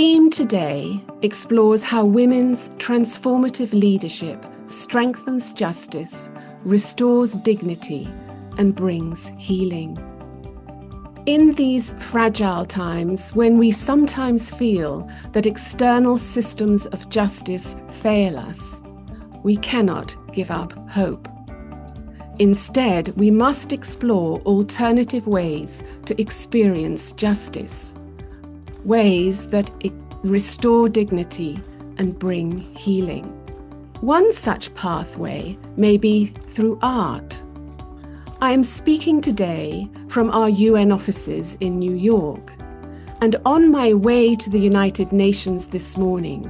theme today explores how women's transformative leadership strengthens justice, restores dignity, and brings healing. In these fragile times, when we sometimes feel that external systems of justice fail us, we cannot give up hope. Instead, we must explore alternative ways to experience justice, ways that restore dignity and bring healing. One such pathway may be through art. I am speaking today from our UN offices in New York, and on my way to the United Nations this morning,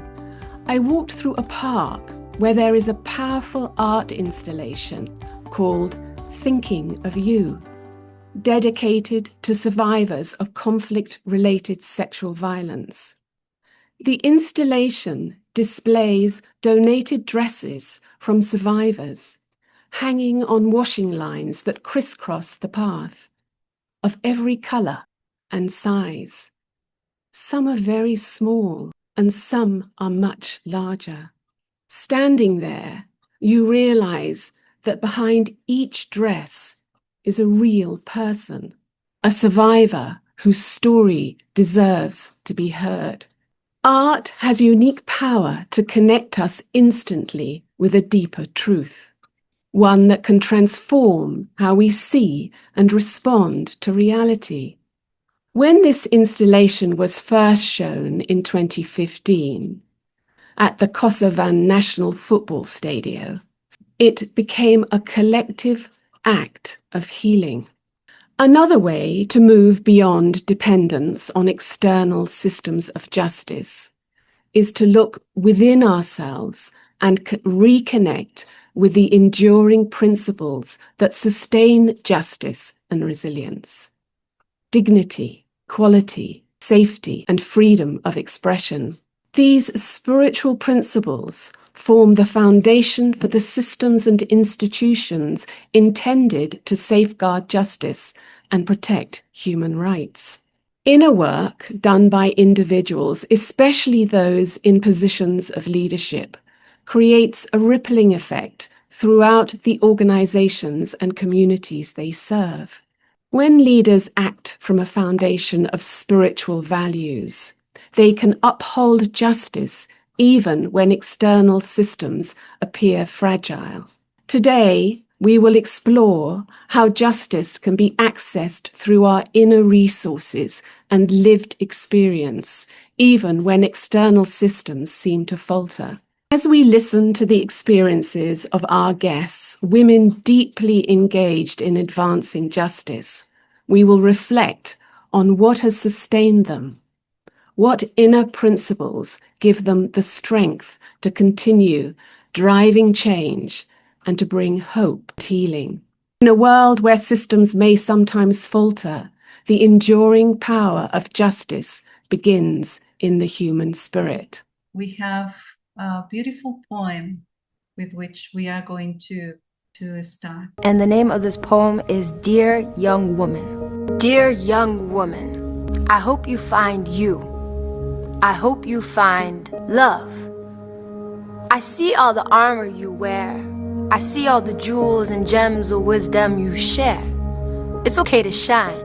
I walked through a park where there is a powerful art installation called Thinking of You, dedicated to survivors of conflict-related sexual violence. The installation displays donated dresses from survivors, hanging on washing lines that crisscross the path, of every colour and size. Some are very small and some are much larger. Standing there, you realise that behind each dress is a real person, a survivor whose story deserves to be heard. Art has unique power to connect us instantly with a deeper truth, one that can transform how we see and respond to reality. When this installation was first shown in 2015 at the Kosovan National Football Stadium, it became a collective act of healing. Another way to move beyond dependence on external systems of justice is to look within ourselves and reconnect with the enduring principles that sustain justice and resilience. Dignity, equality, safety, and freedom of expression. These spiritual principles form the foundation for the systems and institutions intended to safeguard justice and protect human rights. Inner work done by individuals, especially those in positions of leadership, creates a rippling effect throughout the organizations and communities they serve. When leaders act from a foundation of spiritual values, they can uphold justice even when external systems appear fragile. Today, we will explore how justice can be accessed through our inner resources and lived experience, even when external systems seem to falter. As we listen to the experiences of our guests, women deeply engaged in advancing justice, we will reflect on what has sustained them. What inner principles give them the strength to continue driving change and to bring hope and healing? In a world where systems may sometimes falter, the enduring power of justice begins in the human spirit. We have a beautiful poem with which we are going to start. And the name of this poem is Dear Young Woman. Dear young woman, I hope you find you. I hope you find love. I see all the armor you wear. I see all the jewels and gems of wisdom you share. It's okay to shine.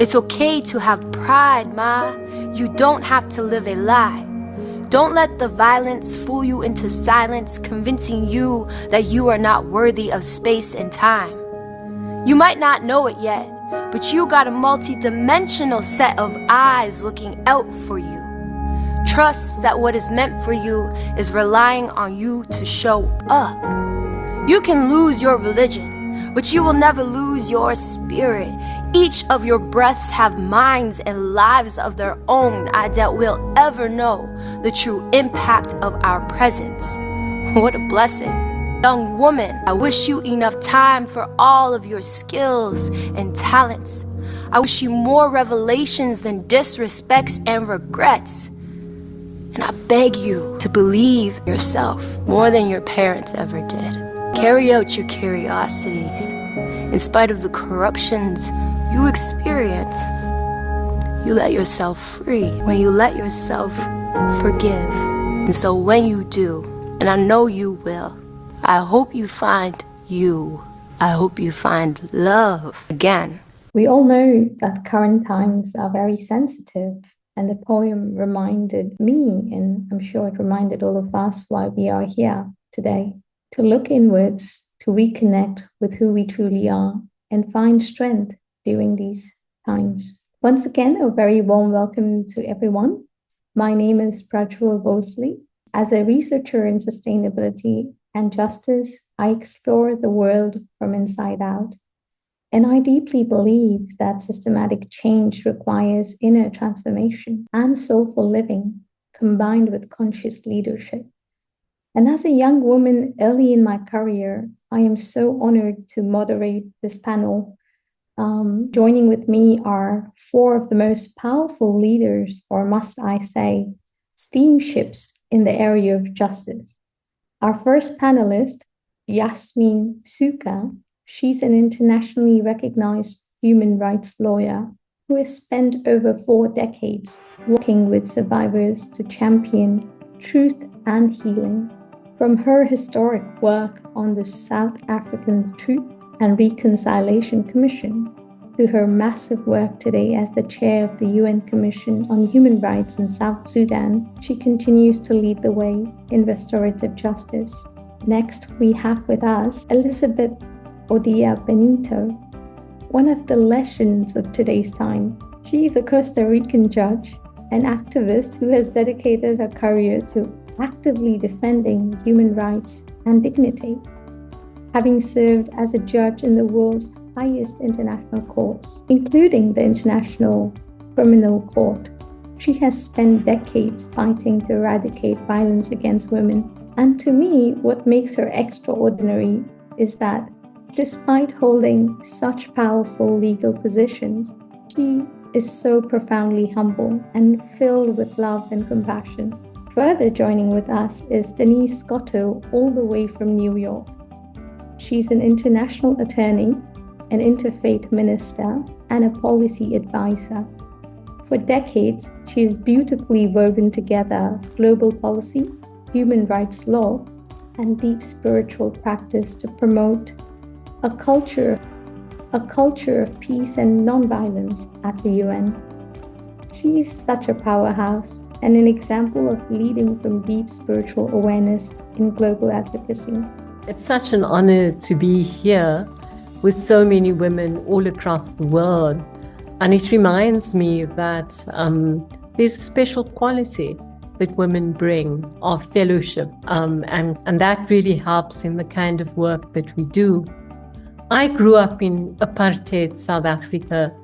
It's okay to have pride, Ma. You don't have to live a lie. Don't let the violence fool you into silence, convincing you that you are not worthy of space and time. You might not know it yet, but you got a multi-dimensional set of eyes looking out for you. Trust that what is meant for you is relying on you to show up. You can lose your religion, but you will never lose your spirit. Each of your breaths have minds and lives of their own. I doubt we'll ever know the true impact of our presence. What a blessing. Young woman, I wish you enough time for all of your skills and talents. I wish you more revelations than disrespects and regrets. And I beg you to believe yourself more than your parents ever did. Carry out your curiosities in spite of the corruptions you experience. you let yourself free, when you let yourself forgive. And so when you do, and I know you will, I hope you find you. I hope you find love again. We all know that current times are very sensitive, and the poem reminded me, and I'm sure it reminded all of us why we are here today, to look inwards, to reconnect with who we truly are, and find strength during these times. Once again, a very warm welcome to everyone. My name is Prajwal Bosley. As a researcher in sustainability and justice, I explore the world from inside out. And I deeply believe that systematic change requires inner transformation and soulful living combined with conscious leadership. And as a young woman early in my career, I am so honored to moderate this panel. Joining with me are four of the most powerful leaders, or must I say, steamships in the area of justice. Our first panelist, Yasmin Suka, she's an internationally recognized human rights lawyer who has spent over 4 decades working with survivors to champion truth and healing. From her historic work on the South African Truth and Reconciliation Commission to her massive work today as the chair of the UN Commission on Human Rights in South Sudan, she continues to lead the way in restorative justice. Next, we have with us Elizabeth Odia Benito, one of the legends of today's time. She is a Costa Rican judge, an activist who has dedicated her career to actively defending human rights and dignity. Having served as a judge in the world's highest international courts, including the International Criminal Court, she has spent decades fighting to eradicate violence against women. And to me, what makes her extraordinary is that despite holding such powerful legal positions, she is so profoundly humble and filled with love and compassion. Further joining with us is Denise Scotto, all the way from New York. She's an international attorney, an interfaith minister, and a policy advisor. For decades, she has beautifully woven together global policy, human rights law, and deep spiritual practice to promote a culture of peace and nonviolence at the UN. She is such a powerhouse and an example of leading from deep spiritual awareness in global advocacy. It's such an honor to be here with so many women all across the world. And it reminds me that there's a special quality that women bring of fellowship. And that really helps in the kind of work that we do. I grew up in apartheid South Africa.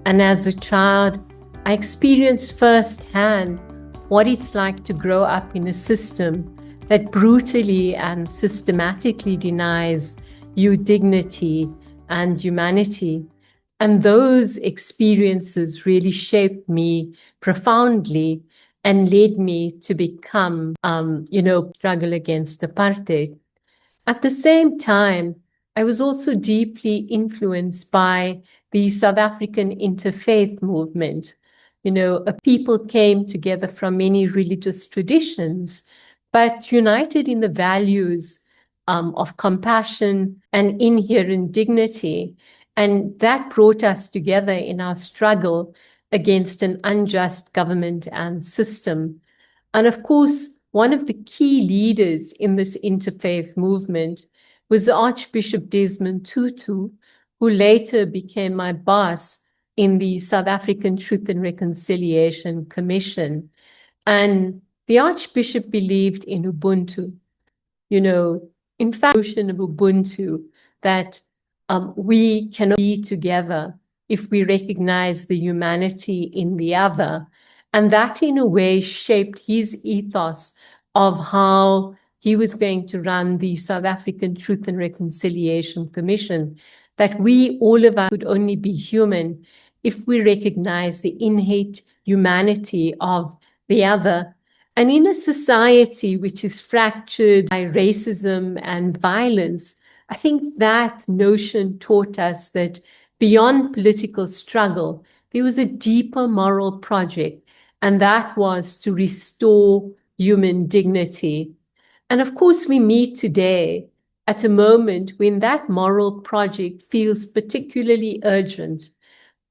And as a child, I experienced firsthand what it's like to grow up in a system that brutally and systematically denies you dignity and humanity. And those experiences really shaped me profoundly and led me to become, struggle against apartheid. At the same time, I was also deeply influenced by the South African interfaith movement. People came together from many religious traditions, but united in the values of compassion and inherent dignity. And that brought us together in our struggle against an unjust government and system. And of course, one of the key leaders in this interfaith movement was Archbishop Desmond Tutu, who later became my boss in the South African Truth and Reconciliation Commission. And the Archbishop believed in Ubuntu. In fact, the notion of Ubuntu, that we cannot be together if we recognize the humanity in the other. And that in a way shaped his ethos of how he was going to run the South African Truth and Reconciliation Commission, that we, all of us, could only be human if we recognize the innate humanity of the other. And in a society which is fractured by racism and violence, I think that notion taught us that beyond political struggle, there was a deeper moral project, and that was to restore human dignity. And of course, we meet today at a moment when that moral project feels particularly urgent.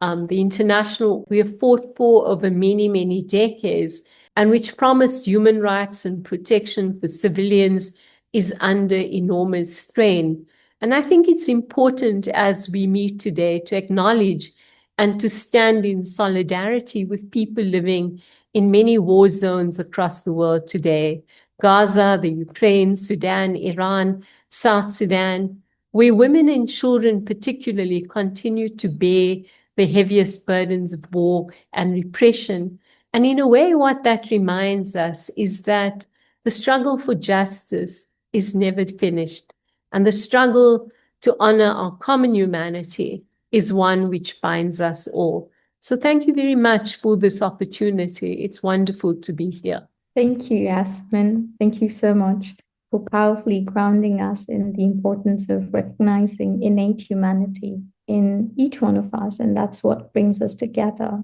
The international we have fought for over many, many decades, and which promised human rights and protection for civilians, is under enormous strain. And I think it's important as we meet today to acknowledge and to stand in solidarity with people living in many war zones across the world today. Gaza, the Ukraine, Sudan, Iran, South Sudan, where women and children particularly continue to bear the heaviest burdens of war and repression. And in a way, what that reminds us is that the struggle for justice is never finished. And the struggle to honor our common humanity is one which binds us all. So thank you very much for this opportunity. It's wonderful to be here. Thank you, Yasmin. Thank you so much for powerfully grounding us in the importance of recognizing innate humanity in each one of us, and that's what brings us together.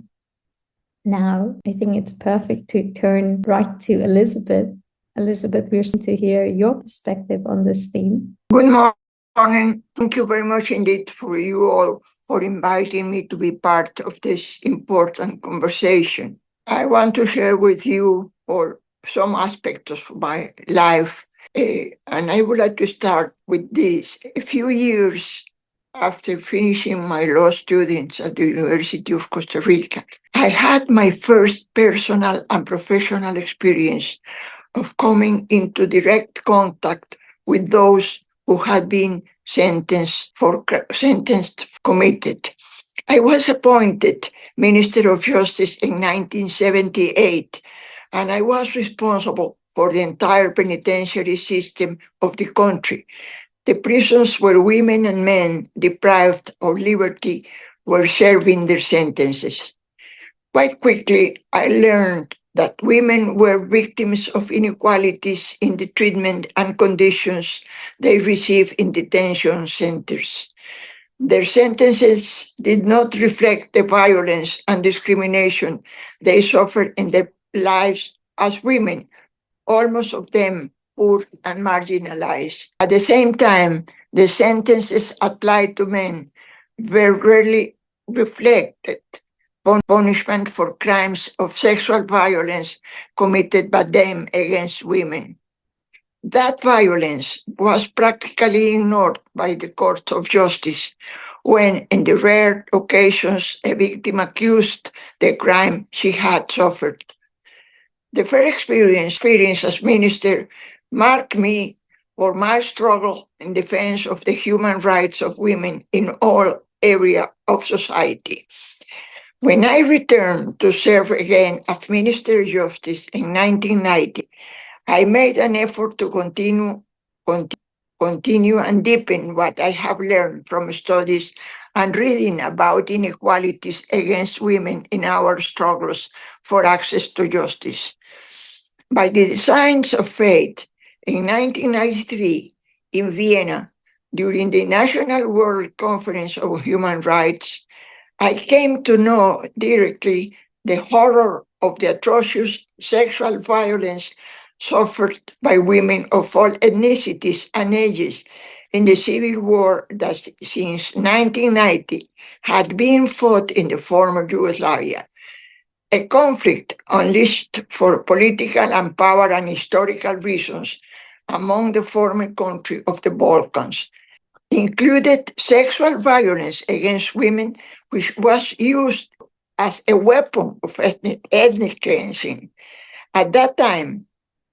Now, I think it's perfect to turn right to Elizabeth. Elizabeth, we're going to hear your perspective on this theme. Good morning. Thank you very much indeed for you all for inviting me to be part of this important conversation. I want to share with you all some aspects of my life, and I would like to start with this. A few years after finishing my law students at the University of Costa Rica, I had my first personal and professional experience of coming into direct contact with those who had been committed. I was appointed Minister of Justice in 1978, and I was responsible for the entire penitentiary system of the country. The prisons where women and men deprived of liberty were serving their sentences. Quite quickly, I learned that women were victims of inequalities in the treatment and conditions they receive in detention centers. Their sentences did not reflect the violence and discrimination they suffered in their lives as women, almost of them poor and marginalized. At the same time, the sentences applied to men very rarely reflected punishment for crimes of sexual violence committed by them against women. That violence was practically ignored by the courts of justice when, in the rare occasions, a victim accused the crime she had suffered. The first experience as minister marked me for my struggle in defense of the human rights of women in all areas of society. When I returned to serve again as Minister of Justice in 1990, I made an effort to continue and deepen what I have learned from studies and reading about inequalities against women in our struggles for access to justice. By the designs of fate, in 1993, in Vienna, during the National World Conference on Human Rights, I came to know directly the horror of the atrocious sexual violence suffered by women of all ethnicities and ages in the civil war that since 1990 had been fought in the former Yugoslavia. A conflict unleashed for political and power and historical reasons among the former countries of the Balkans included sexual violence against women, which was used as a weapon of ethnic cleansing. At that time,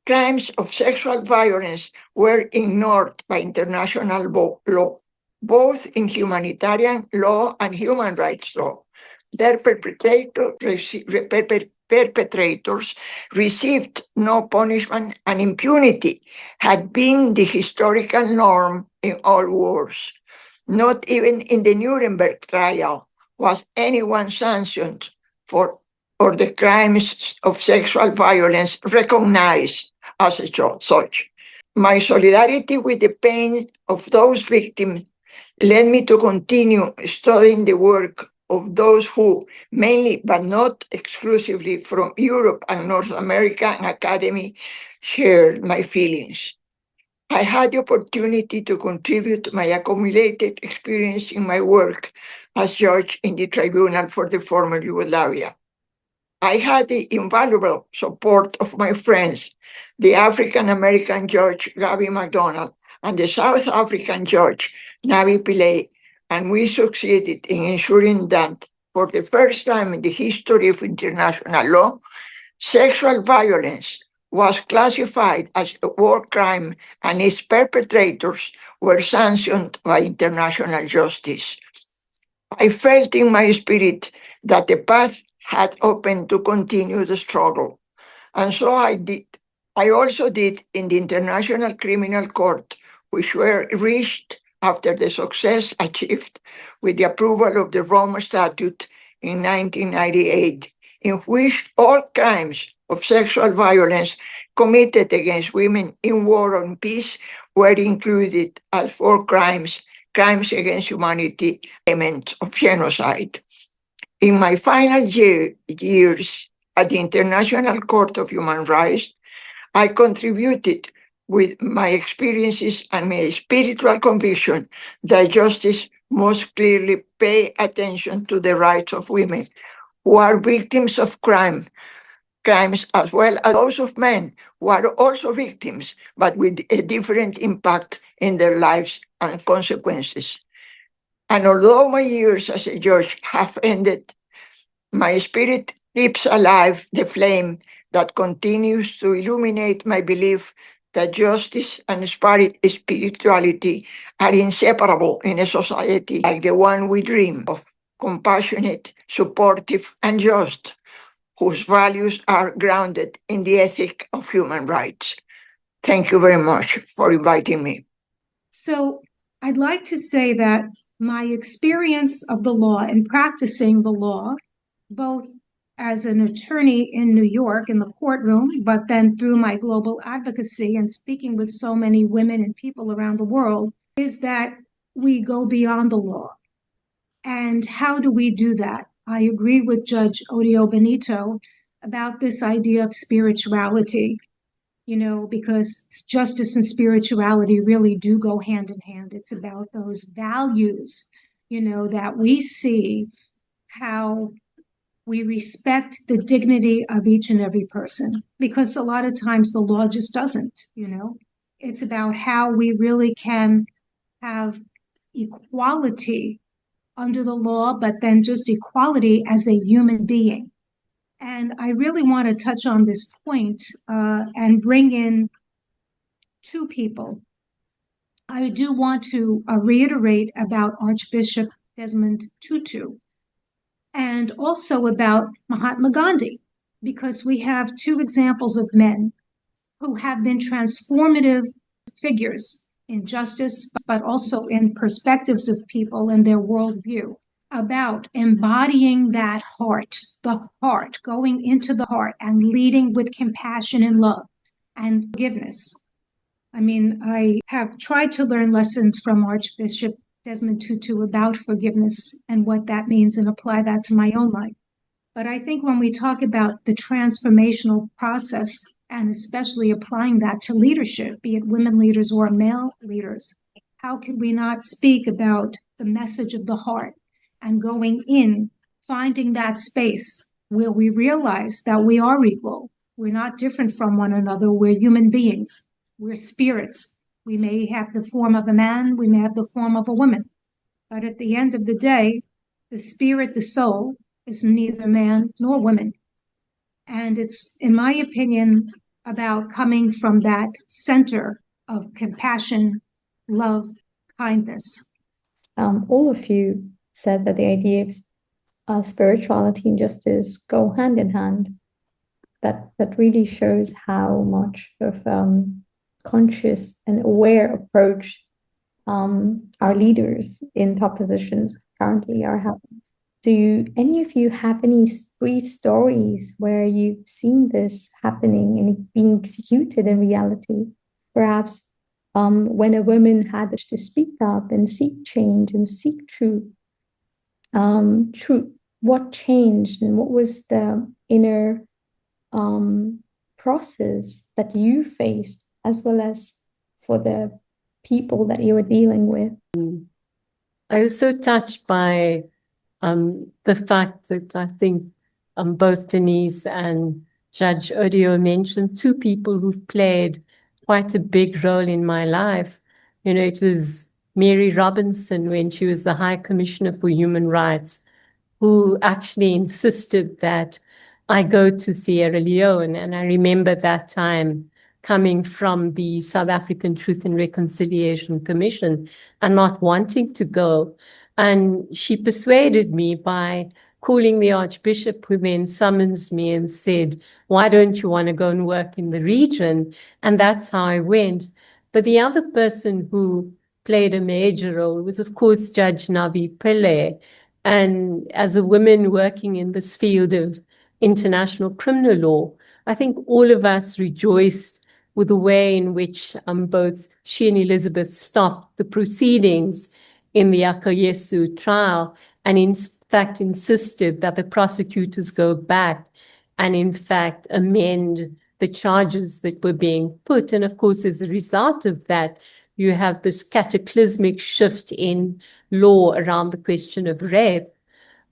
crimes of sexual violence were ignored by international law, both in humanitarian law and human rights law. Their perpetrators received no punishment, and impunity had been the historical norm in all wars. Not even in the Nuremberg trial was anyone sanctioned for or the crimes of sexual violence recognized as such. My solidarity with the pain of those victims led me to continue studying the work of those who, mainly but not exclusively from Europe and North American academy, shared my feelings. I had the opportunity to contribute my accumulated experience in my work as judge in the Tribunal for the former Yugoslavia. I had the invaluable support of my friends, the African American judge Gabby McDonald and the South African judge Navi Pillay, and we succeeded in ensuring that for the first time in the history of international law, sexual violence was classified as a war crime and its perpetrators were sanctioned by international justice. I felt in my spirit that the path had opened to continue the struggle, and so I did. I also did in the International Criminal Court, which were reached after the success achieved with the approval of the Roma Statute in 1998, in which all crimes of sexual violence committed against women in war or peace were included as war crimes, crimes against humanity, elements of genocide. In my final years at the International Court of Human Rights, I contributed with my experiences and my spiritual conviction that justice must clearly pay attention to the rights of women who are victims of crimes as well as those of men who are also victims, but with a different impact in their lives and consequences. And although my years as a judge have ended, my spirit keeps alive the flame that continues to illuminate my belief that justice and spirituality are inseparable in a society like the one we dream of, compassionate, supportive, and just, whose values are grounded in the ethic of human rights. Thank you very much for inviting me. So I'd like to say that my experience of the law and practicing the law, both as an attorney in New York in the courtroom, but then through my global advocacy and speaking with so many women and people around the world, is that we go beyond the law. And how do we do that? I agree with Judge Odio Benito about this idea of spirituality, because justice and spirituality really do go hand in hand. It's about those values, that we see how we respect the dignity of each and every person, because a lot of times the law just doesn't, It's about how we really can have equality under the law, but then just equality as a human being. And I really want to touch on this point and bring in two people. I do want to reiterate about Archbishop Desmond Tutu and also about Mahatma Gandhi, because we have two examples of men who have been transformative figures in justice, but also in perspectives of people and their worldview, about embodying that heart, the heart, going into the heart and leading with compassion and love and forgiveness. I have tried to learn lessons from Archbishop Desmond Tutu about forgiveness and what that means and apply that to my own life. But I think when we talk about the transformational process, and especially applying that to leadership, be it women leaders or male leaders, how can we not speak about the message of the heart and going in, finding that space where we realize that we are equal. We're not different from one another. We're human beings. We're spirits. We may have the form of a man. We may have the form of a woman. But at the end of the day, the spirit, the soul, is neither man nor woman. And it's, in my opinion, about coming from that center of compassion, love, kindness. All of you said that the idea of spirituality and justice go hand in hand. That really shows how much of conscious and aware approach our leaders in top positions currently are having. Do any of you have any brief stories where you've seen this happening and being executed in reality? Perhaps when a woman had to speak up and seek change and seek truth, truth? What changed, and what was the inner process that you faced, as well as for the people that you were dealing with? I was so touched by the fact that I think both Denise and Judge Odio mentioned two people who've played quite a big role in my life. You know, it was Mary Robinson when she was the High Commissioner for Human Rights, who actually insisted that I go to Sierra Leone. And I remember that time coming from the South African Truth and Reconciliation Commission and not wanting to go. And she persuaded me by calling the Archbishop, who then summons me and said, why don't you want to go and work in the region? And that's how I went. But the other person who played a major role was, of course, Judge Navi Pillay. And as a woman working in this field of international criminal law, I think all of us rejoiced with the way in which both she and Elizabeth stopped the proceedings in the Akayesu trial, and in fact insisted that the prosecutors go back and in fact amend the charges that were being put. And of course, as a result of that, you have this cataclysmic shift in law around the question of rape.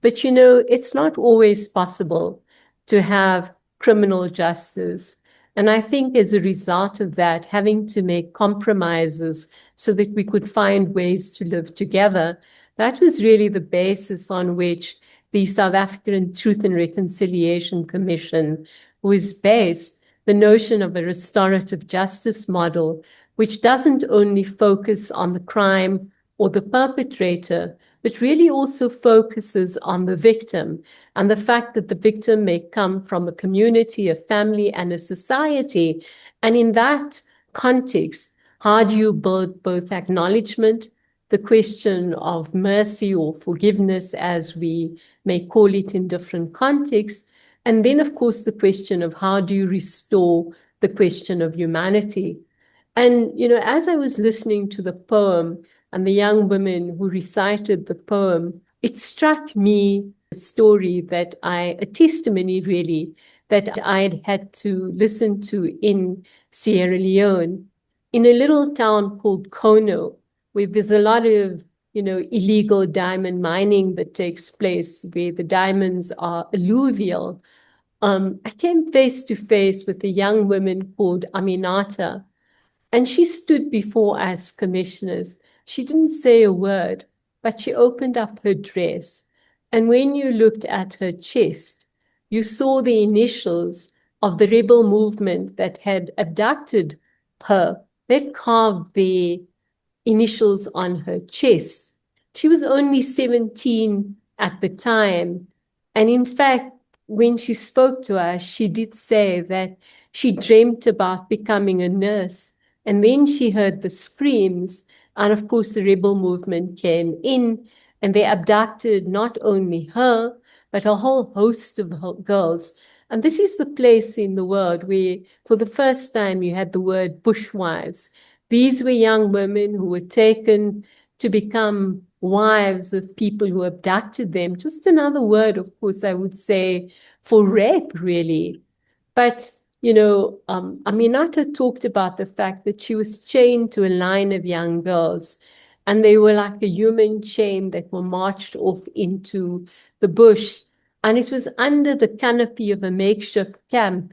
But you know, it's not always possible to have criminal justice. And I think as a result of that, having to make compromises so that we could find ways to live together, that was really the basis on which the South African Truth and Reconciliation Commission was based, the notion of a restorative justice model, which doesn't only focus on the crime or the perpetrator, but really also focuses on the victim and the fact that the victim may come from a community, a family, and a society. And in that context, how do you build both acknowledgement, the question of mercy or forgiveness, as we may call it in different contexts, and then, of course, the question of how do you restore the question of humanity. And, you know, as I was listening to the poem and the young women who recited the poem, it struck me a story a testimony really, that I had had to listen to in Sierra Leone, in a little town called Kono, where there's a lot of, you know, illegal diamond mining that takes place, where the diamonds are alluvial. I came face to face with a young woman called Aminata, and she stood before us commissioners. She didn't say a word, but she opened up her dress. And when you looked at her chest, you saw the initials of the rebel movement that had abducted her. They'd carved the initials on her chest. She was only 17 at the time. And in fact, when she spoke to us, she did say that she dreamt about becoming a nurse. And then she heard the screams. And of course, the rebel movement came in and they abducted not only her, but a whole host of girls. And this is the place in the world where, for the first time, you had the word bushwives. These were young women who were taken to become wives of people who abducted them. Just another word, of course, I would say, for rape, really. But, you know, Aminata talked about the fact that she was chained to a line of young girls, and they were like a human chain that were marched off into the bush. And it was under the canopy of a makeshift camp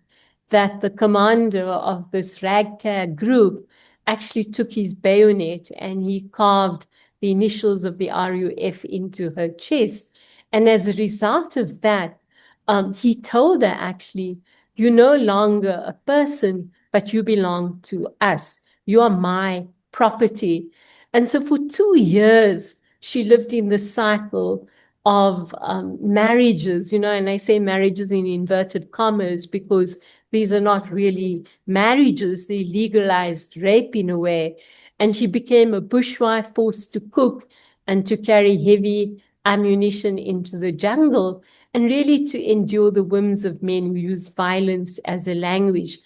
that the commander of this ragtag group actually took his bayonet and he carved the initials of the RUF into her chest. And as a result of that, he told her, actually, you're no longer a person, but you belong to us. You are my property. And so for 2 years, she lived in the cycle of marriages, you know, and I say marriages in inverted commas because these are not really marriages, they legalized rape in a way. And she became a bushwife, forced to cook and to carry heavy ammunition into the jungle, and really to endure the whims of men who use violence as a language.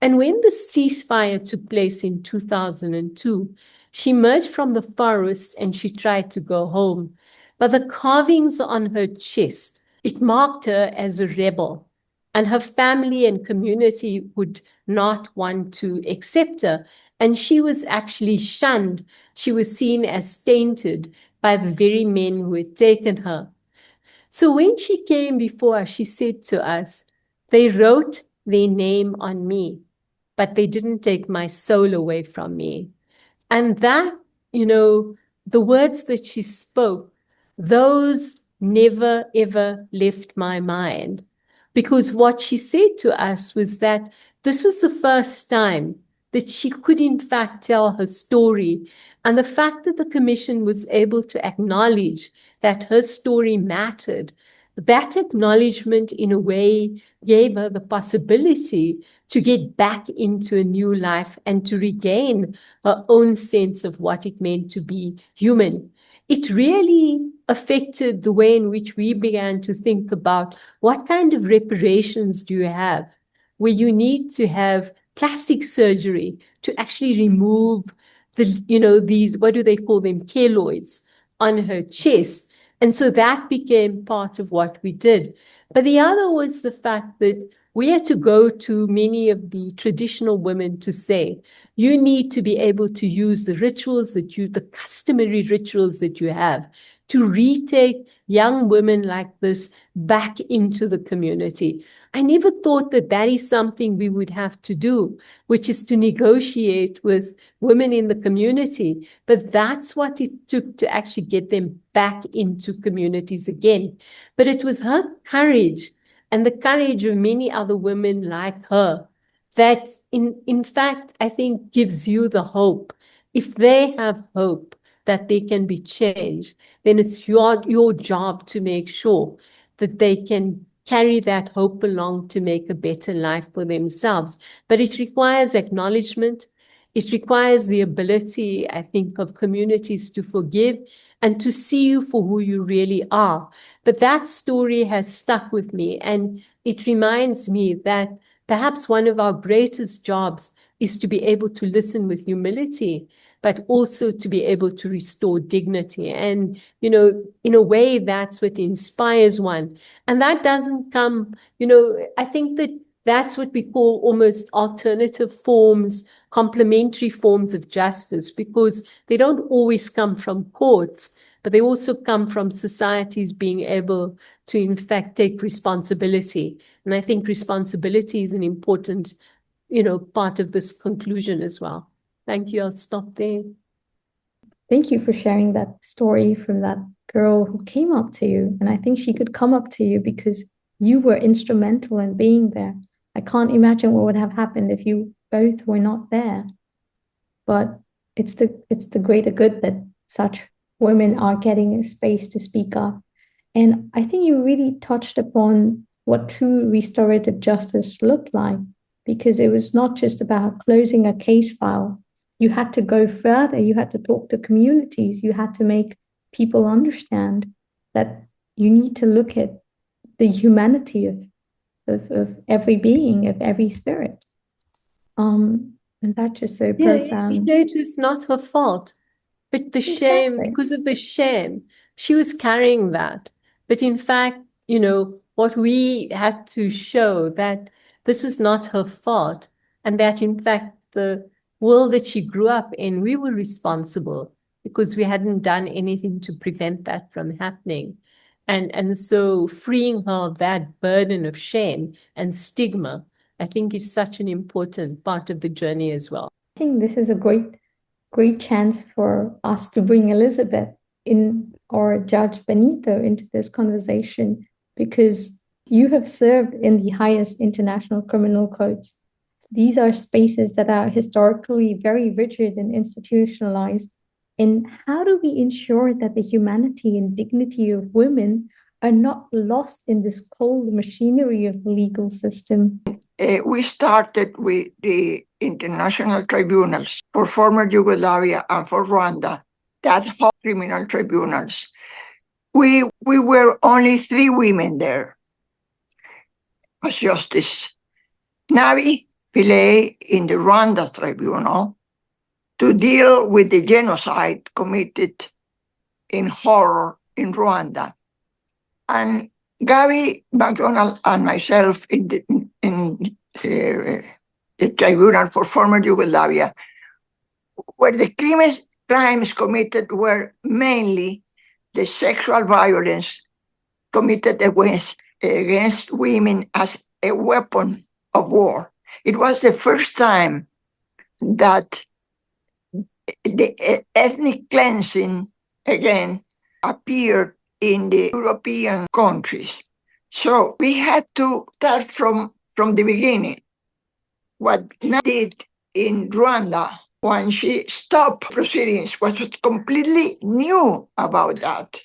And when the ceasefire took place in 2002, she emerged from the forest and she tried to go home. but the carvings on her chest, it marked her as a rebel, and her family and community would not want to accept her. And she was actually shunned. She was seen as tainted by the very men who had taken her. So when she came before us, she said to us, they wrote their name on me, but they didn't take my soul away from me. And that, the words that she spoke, those never, ever left my mind. Because what she said to us was that this was the first time that she could, in fact, tell her story. And the fact that the commission was able to acknowledge that her story mattered, that acknowledgement, in a way, gave her the possibility to get back into a new life and to regain her own sense of what it meant to be human. It really affected the way in which we began to think about what kind of reparations do you have, where you need to have plastic surgery to actually remove these, what do they call them, keloids on her chest. And so that became part of what we did. But the other was the fact that we had to go to many of the traditional women to say, you need to be able to use the rituals the customary rituals that you have to retake young women like this back into the community. I never thought that that is something we would have to do, which is to negotiate with women in the community. But that's what it took to actually get them back into communities again. But it was her courage and the courage of many other women like her that, in fact, I think gives you the hope. If they have hope that they can be changed, then it's your job to make sure that they can carry that hope along to make a better life for themselves. But it requires acknowledgement. It requires the ability, I think, of communities to forgive and to see you for who you really are. But that story has stuck with me, and it reminds me that perhaps one of our greatest jobs is to be able to listen with humility, but also to be able to restore dignity. And, in a way, that's what inspires one. And that doesn't come, I think that that's what we call almost alternative forms, complementary forms of justice, because they don't always come from courts, but they also come from societies being able to, in fact, take responsibility. And I think responsibility is an important, part of this conclusion as well. Thank you. I'll stop there. Thank you for sharing that story from that girl who came up to you. And I think she could come up to you because you were instrumental in being there. I can't imagine what would have happened if you both were not there. But it's the greater good that such women are getting a space to speak up. And I think you really touched upon what true restorative justice looked like, because it was not just about closing a case file. You had to go further. You had to talk to communities. You had to make people understand that you need to look at the humanity of every being, of every spirit. And that's just so profound. It was not her fault, but the shame, because of the shame, she was carrying that. But in fact, what we had to show that this was not her fault, and that in fact the world that she grew up in, we were responsible because we hadn't done anything to prevent that from happening. And so freeing her of that burden of shame and stigma, I think, is such an important part of the journey as well. I think this is a great chance for us to bring Elizabeth in, or Judge Benito, into this conversation, because you have served in the highest international criminal courts. These are spaces that are historically very rigid and institutionalized. And how do we ensure that the humanity and dignity of women are not lost in this cold machinery of the legal system? We started with the international tribunals for former Yugoslavia and for Rwanda, that whole criminal tribunals. We were only 3 women there as justice. Navi Pillay in the Rwanda tribunal to deal with the genocide committed in horror in Rwanda. And Gabby McDonald and myself in the Tribunal for Former Yugoslavia, where the crimes committed were mainly the sexual violence committed against women as a weapon of war. It was the first time that the ethnic cleansing again appeared in the European countries. So we had to start from the beginning. What Nana did in Rwanda when she stopped proceedings was completely new about that.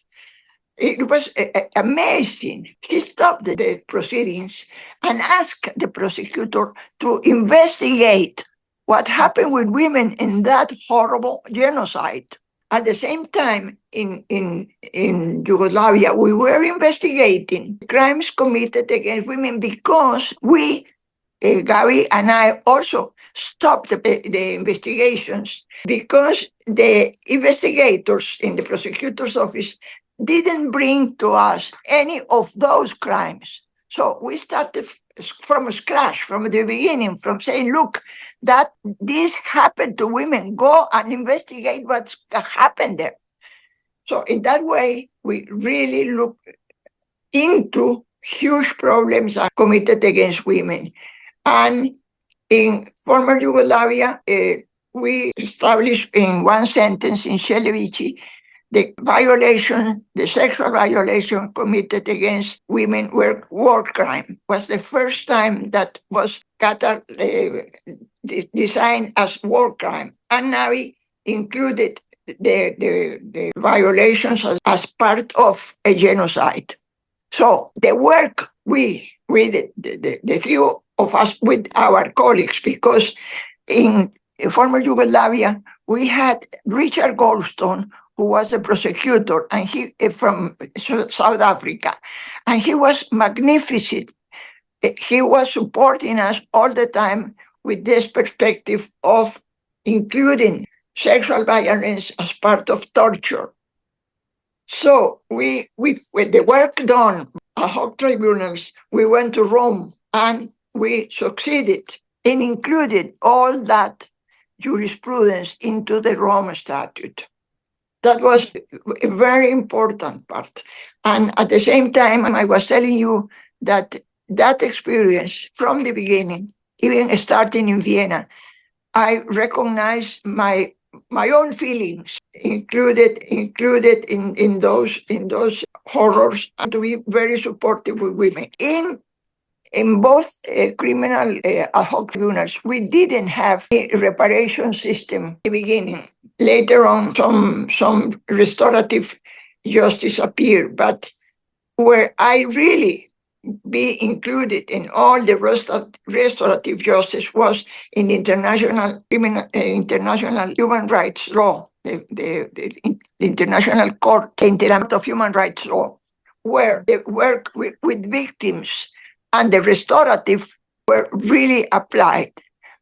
It was amazing. She stopped the proceedings and asked the prosecutor to investigate what happened with women in that horrible genocide. At the same time, in Yugoslavia, we were investigating crimes committed against women because we, Gabby and I, also stopped the investigations because the investigators in the prosecutor's office didn't bring to us any of those crimes. So we started from scratch, from the beginning, from saying, look, that this happened to women, go and investigate what's happened there. So in that way, we really look into huge problems committed against women. And in former Yugoslavia, we established in one sentence in Celebici the sexual violation committed against women were war crime. Was the first time that was designed as war crime. And now we included the violations as part of a genocide. So the work the few of us with our colleagues, because in former Yugoslavia, we had Richard Goldstone, who was a prosecutor, and he from South Africa, and he was magnificent. He was supporting us all the time with this perspective of including sexual violence as part of torture. So we with the work done ad hoc tribunals, we went to Rome and we succeeded in including all that jurisprudence into the Rome Statute. That was a very important part. And at the same time, I was telling you that experience from the beginning, even starting in Vienna, I recognized my own feelings included in those horrors, and to be very supportive with women. In both criminal ad hoc tribunals, we didn't have a reparation system at the beginning. Later on, some restorative justice appeared, but where I really be included in all the restorative justice was in international human rights law, the International Court of Human Rights Law, where the work with victims and the restorative were really applied.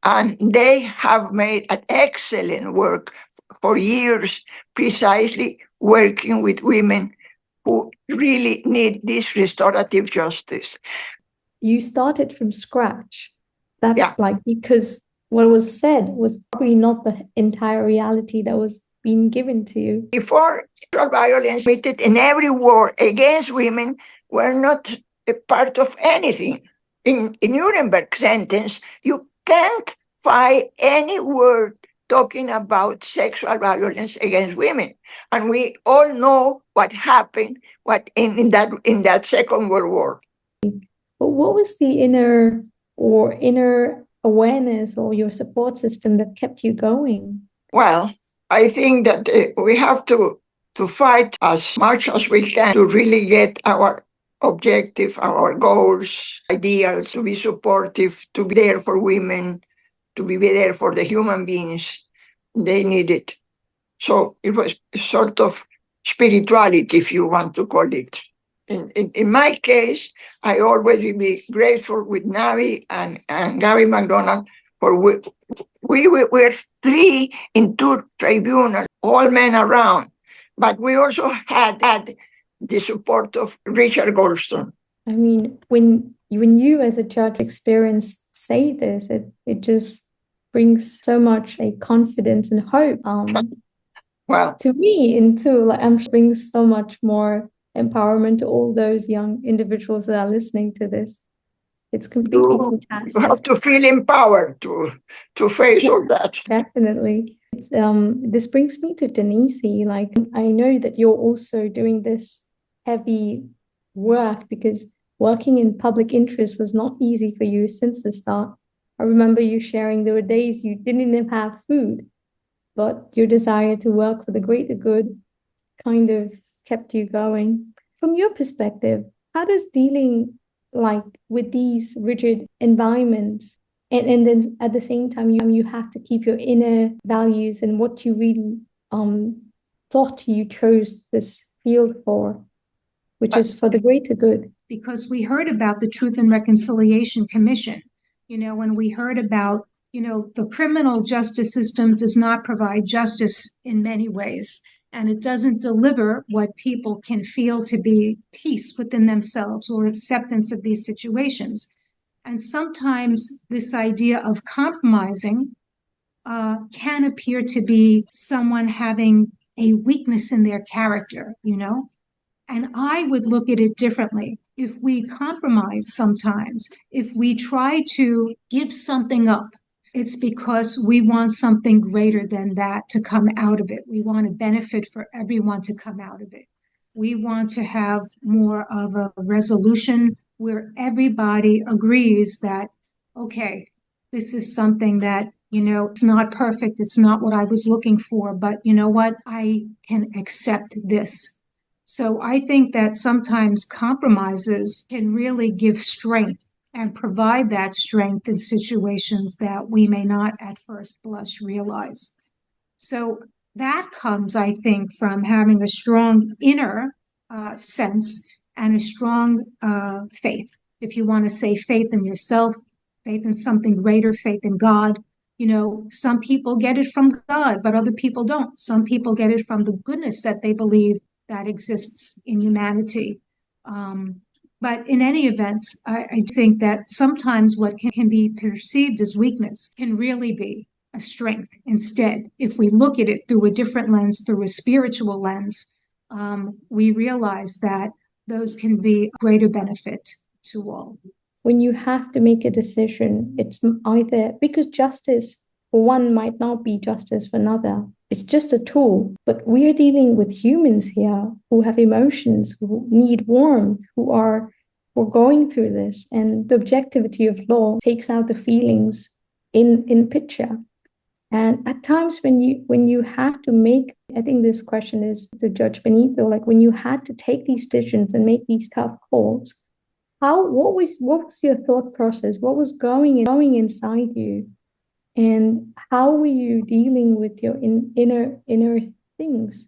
And they have made an excellent work for years, precisely working with women who really need this restorative justice. You started from scratch. Because what was said was probably not the entire reality that was being given to you. Before, sexual violence committed in every war against women were not a part of anything. In Nuremberg sentence, you can't find any word talking about sexual violence against women. And we all know what happened in that Second World War. But what was the inner awareness or your support system that kept you going? Well, I think that we have to fight as much as we can to really get our objective, our goals, ideals, to be supportive, to be there for women, to be there for the human beings they need it. So it was a sort of spirituality, if you want to call it. In my case, I always will be grateful with Navi and Gabby McDonald for we were 3 in 2 tribunals, all men around, but we also had the support of Richard Goldstone. I mean, when you as a judge experience say this, it just brings so much a confidence and hope Well, to me, into like I'm sure brings so much more empowerment to all those young individuals that are listening to this. It's completely you fantastic. have to feel empowered to face all that. Definitely. It's, this brings me to Denise. Like, I know that you're also doing this heavy work because working in public interest was not easy for you since the start. I remember you sharing there were days you didn't even have food, but your desire to work for the greater good kind of kept you going. From your perspective, how does dealing like with these rigid environments and then at the same time you have to keep your inner values and what you really thought you chose this field for, which is for the greater good? Because we heard about the Truth and Reconciliation Commission, when we heard about, the criminal justice system does not provide justice in many ways, and it doesn't deliver what people can feel to be peace within themselves or acceptance of these situations. And sometimes this idea of compromising can appear to be someone having a weakness in their character, And I would look at it differently. If we compromise sometimes, if we try to give something up, it's because we want something greater than that to come out of it. We want a benefit for everyone to come out of it. We want to have more of a resolution where everybody agrees that, okay, this is something that, it's not perfect. It's not what I was looking for, but you know what? I can accept this. So I think that sometimes compromises can really give strength and provide that strength in situations that we may not at first blush realize. So that comes, I think, from having a strong inner sense and a strong faith. If you want to say faith in yourself, faith in something greater, faith in God. Some people get it from God, but other people don't. Some people get it from the goodness that they believe that exists in humanity. But in any event, I think that sometimes what can be perceived as weakness can really be a strength instead. If we look at it through a different lens, through a spiritual lens, we realize that those can be a greater benefit to all. When you have to make a decision, it's either because justice for one might not be justice for another. It's just a tool. But we're dealing with humans here who have emotions, who need warmth, who are going through this. And the objectivity of law takes out the feelings in picture. And at times when you have to make, I think this question is to Judge Benito, like when you had to take these decisions and make these tough calls, what was your thought process? What was going inside you? And how were you dealing with your inner things?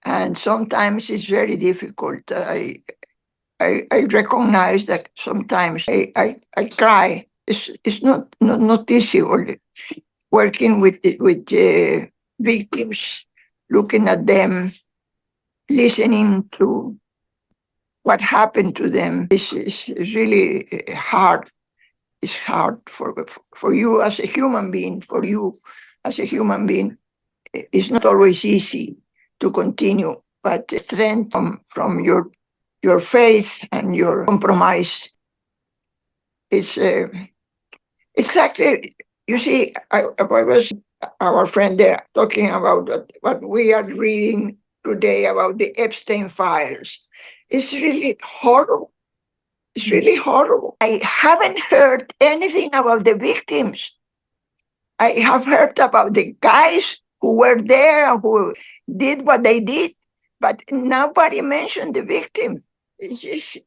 And sometimes it's very difficult. I recognize that sometimes I cry. It's not easy. Working with victims, looking at them, listening to what happened to them is really hard. It's hard for you as a human being, It's not always easy to continue, but strength from your faith and your compromise. It's exactly, you see, I was our friend there talking about what we are reading today about the Epstein files. It's really horrible. It's really horrible. I haven't heard anything about the victims. I have heard about the guys who were there, who did what they did, but nobody mentioned the victim. It's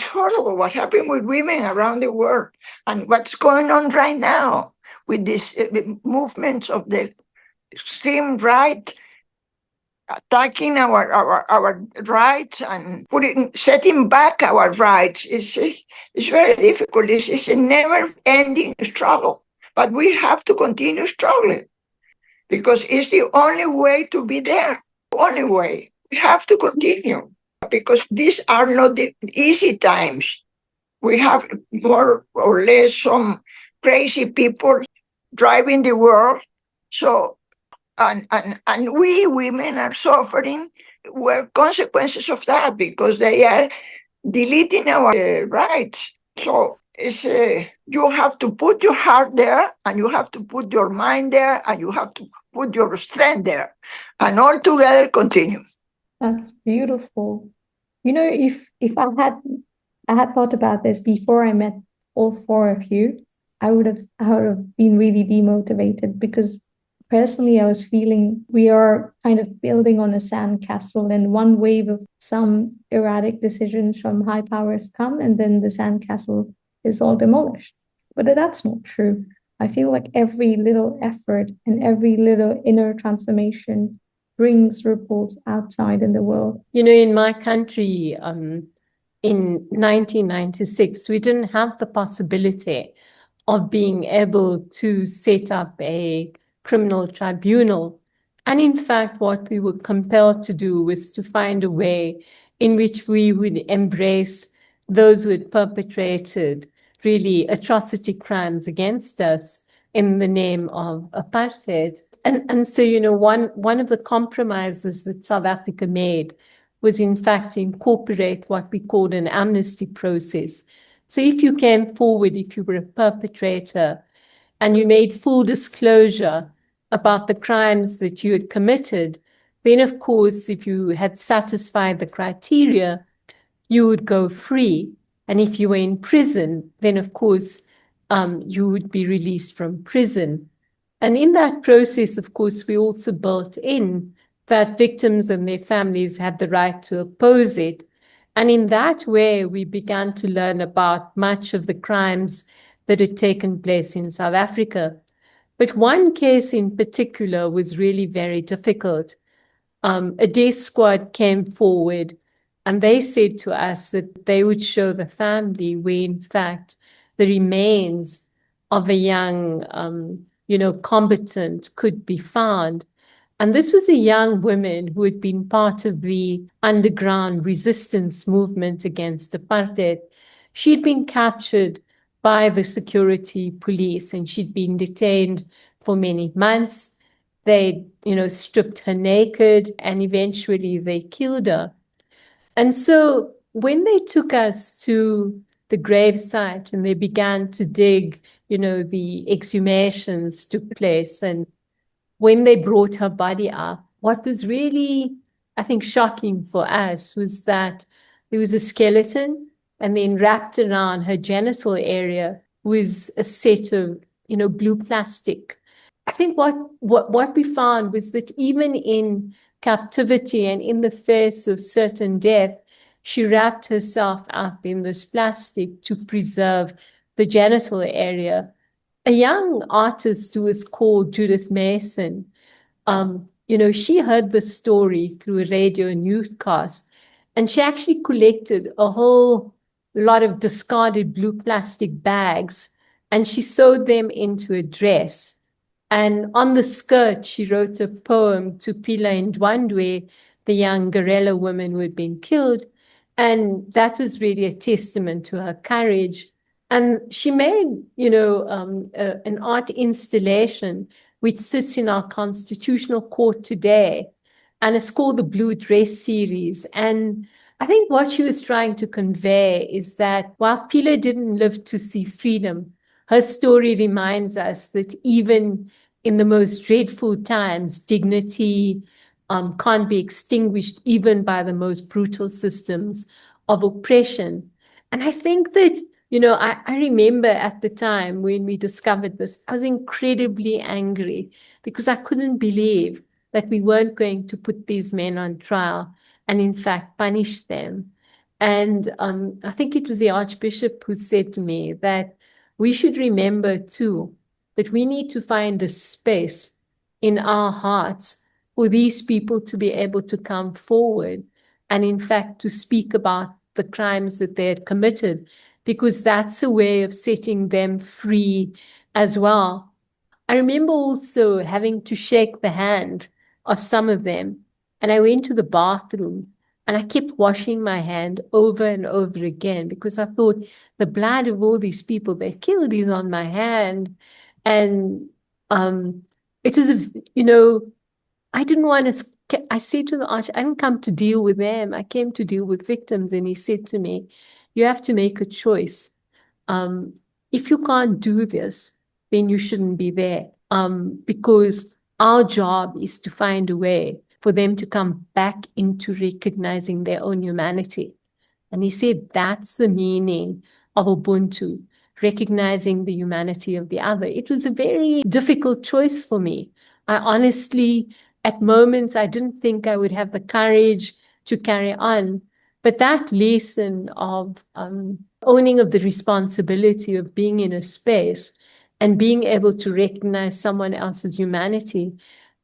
horrible what happened with women around the world and what's going on right now with these movements of the extreme right attacking our rights and setting back our rights. It's very difficult. It's a never-ending struggle, but we have to continue struggling because it's the only way to be there. The only way. We have to continue. because these are not the easy times. We have more or less some crazy people driving the world. So, and we women are suffering were consequences of that because they are deleting our rights. So it's you have to put your heart there, and you have to put your mind there, and you have to put your strength there, and all together continue. That's beautiful. You know, if I had thought about this before I met all four of you, I would have been really demotivated because personally I was feeling we are kind of building on a sandcastle, and one wave of some erratic decisions from high powers come, and then the sandcastle is all demolished. But that's not true. I feel like every little effort and every little inner transformation brings ripples outside in the world. You know, in my country, in 1996, we didn't have the possibility of being able to set up a criminal tribunal. And in fact, what we were compelled to do was to find a way in which we would embrace those who had perpetrated really atrocity crimes against us in the name of apartheid. And so, you know, one of the compromises that South Africa made was in fact to incorporate what we called an amnesty process. So if you came forward, if you were a perpetrator, and you made full disclosure about the crimes that you had committed, then of course, if you had satisfied the criteria, you would go free. And if you were in prison, then of course, you would be released from prison. And in that process, of course, we also built in that victims and their families had the right to oppose it. And in that way, we began to learn about much of the crimes that had taken place in South Africa. But one case in particular was really very difficult. A death squad came forward and they said to us that they would show the family where, in fact, the remains of a young, combatant could be found. And this was a young woman who had been part of the underground resistance movement against apartheid. She'd been captured by the security police and she'd been detained for many months. They, stripped her naked and eventually they killed her. And so when they took us to the grave site and they began to dig, the exhumations took place. And when they brought her body up, what was really, I think, shocking for us was that there was a skeleton, and then wrapped around her genital area was a set of, blue plastic. I think what we found was that even in captivity and in the face of certain death, she wrapped herself up in this plastic to preserve the genital area. A young artist who was called Judith Mason, she heard the story through a radio newscast, and she actually collected a whole lot of discarded blue plastic bags, and she sewed them into a dress. And on the skirt, she wrote a poem to Pila Ndwandwe, the young guerrilla woman who had been killed. And that was really a testament to her courage. And she made, an art installation which sits in our constitutional court today. And it's called the Blue Dress Series. And I think what she was trying to convey is that while Pila didn't live to see freedom, her story reminds us that even in the most dreadful times, dignity can't be extinguished even by the most brutal systems of oppression. And I think that, I remember at the time when we discovered this, I was incredibly angry because I couldn't believe that we weren't going to put these men on trial and in fact punish them. And I think it was the Archbishop who said to me that we should remember too that we need to find a space in our hearts for these people to be able to come forward and in fact to speak about the crimes that they had committed, because that's a way of setting them free as well. I remember also having to shake the hand of some of them, and I went to the bathroom And I kept washing my hand over and over again because I thought the blood of all these people they killed is on my hand. And it was, I didn't want to, I said to the arch, I didn't come to deal with them. I came to deal with victims. And he said to me, you have to make a choice. If you can't do this, then you shouldn't be there. Because our job is to find a way for them to come back into recognizing their own humanity. And he said that's the meaning of Ubuntu, recognizing the humanity of the other. It was a very difficult choice for me. I honestly, at moments, I didn't think I would have the courage to carry on. But that lesson of owning of the responsibility of being in a space and being able to recognize someone else's humanity,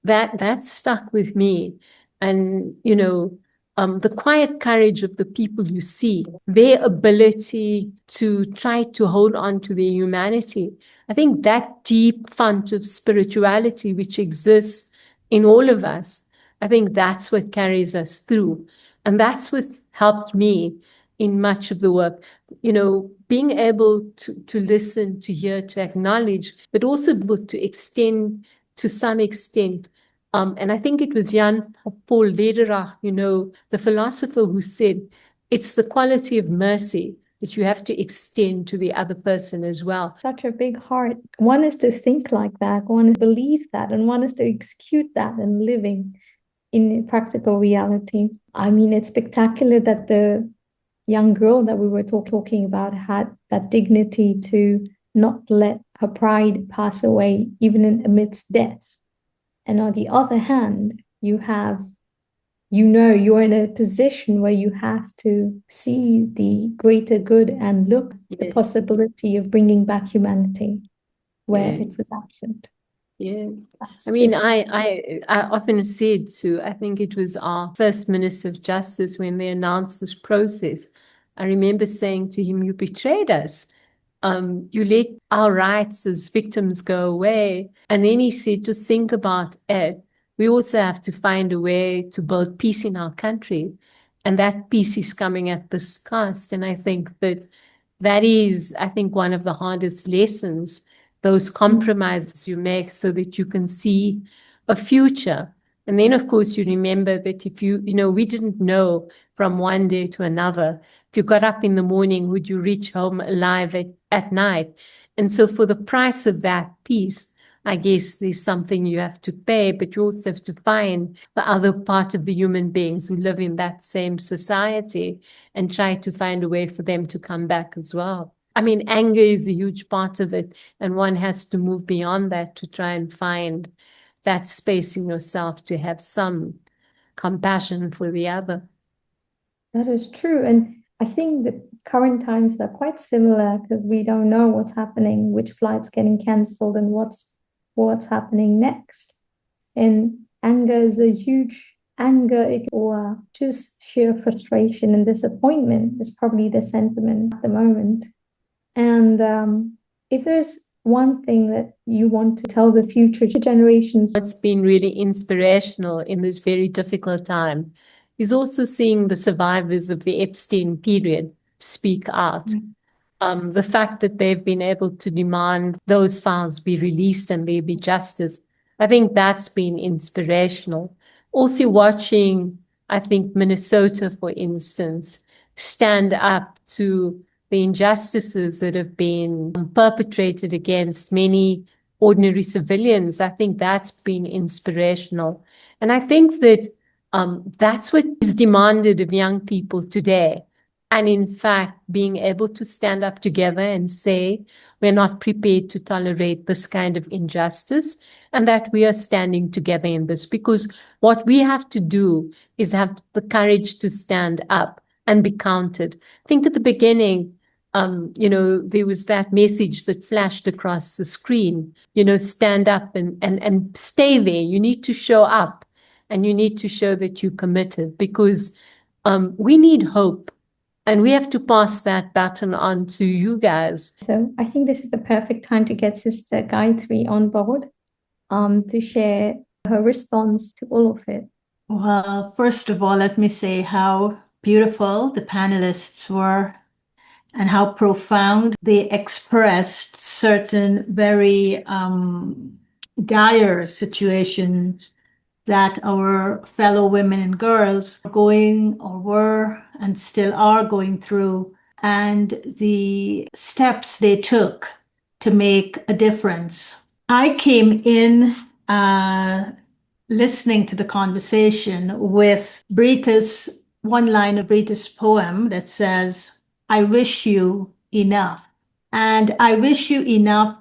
that stuck with me. And, the quiet courage of the people you see, their ability to try to hold on to their humanity. I think that deep fount of spirituality which exists in all of us, I think that's what carries us through. And that's what helped me in much of the work, being able to listen, to hear, to acknowledge, but also able to extend to some extent. And I think it was Jan Paul Lederach, the philosopher, who said, it's the quality of mercy that you have to extend to the other person as well. Such a big heart. One is to think like that, one is to believe that, and one is to execute that and living in practical reality. I mean, it's spectacular that the young girl that we were talking about had that dignity to not let her pride pass away, even amidst death. And on the other hand, you're in a position where you have to see the greater good and look at the possibility of bringing back humanity where it was absent. Yeah. I often said to, I think it was our first Minister of Justice when they announced this process, I remember saying to him, you betrayed us. You let our rights as victims go away. And then he said, just think about it. We also have to find a way to build peace in our country. And that peace is coming at this cost. And I think that is, one of the hardest lessons, those compromises you make so that you can see a future. And then, of course, you remember that if we didn't know from one day to another, if you got up in the morning, would you reach home alive at night? And so for the price of that peace, I guess there's something you have to pay, but you also have to find the other part of the human beings who live in that same society and try to find a way for them to come back as well. I mean, anger is a huge part of it, and one has to move beyond that to try and find that space in yourself to have some compassion for the other. That is true. And I think the current times are quite similar because we don't know what's happening, which flight's getting cancelled and what's happening next. And anger is a huge anger or just sheer frustration and disappointment is probably the sentiment at the moment. And if there's one thing that you want to tell the future generations, what's been really inspirational in this very difficult time is also seeing the survivors of the Epstein period speak out. Mm-hmm. The fact that they've been able to demand those files be released and there be justice, I think that's been inspirational. Also watching, Minnesota, for instance, stand up to the injustices that have been perpetrated against many ordinary civilians. I think that's been inspirational. And I think that that's what is demanded of young people today. And in fact, being able to stand up together and say, we're not prepared to tolerate this kind of injustice, and that we are standing together in this. Because what we have to do is have the courage to stand up and be counted. I think at the beginning, there was that message that flashed across the screen, stand up and stay there. You need to show up and you need to show that you're committed because we need hope. And we have to pass that baton on to you guys. So I think this is the perfect time to get Sister Gayatri on board to share her response to all of it. Well, first of all, let me say how beautiful the panelists were and how profound they expressed certain very dire situations that our fellow women and girls are going or were and still are going through, and the steps they took to make a difference. I came in listening to the conversation with one line of Brita's poem that says, I wish you enough. And I wish you enough, ...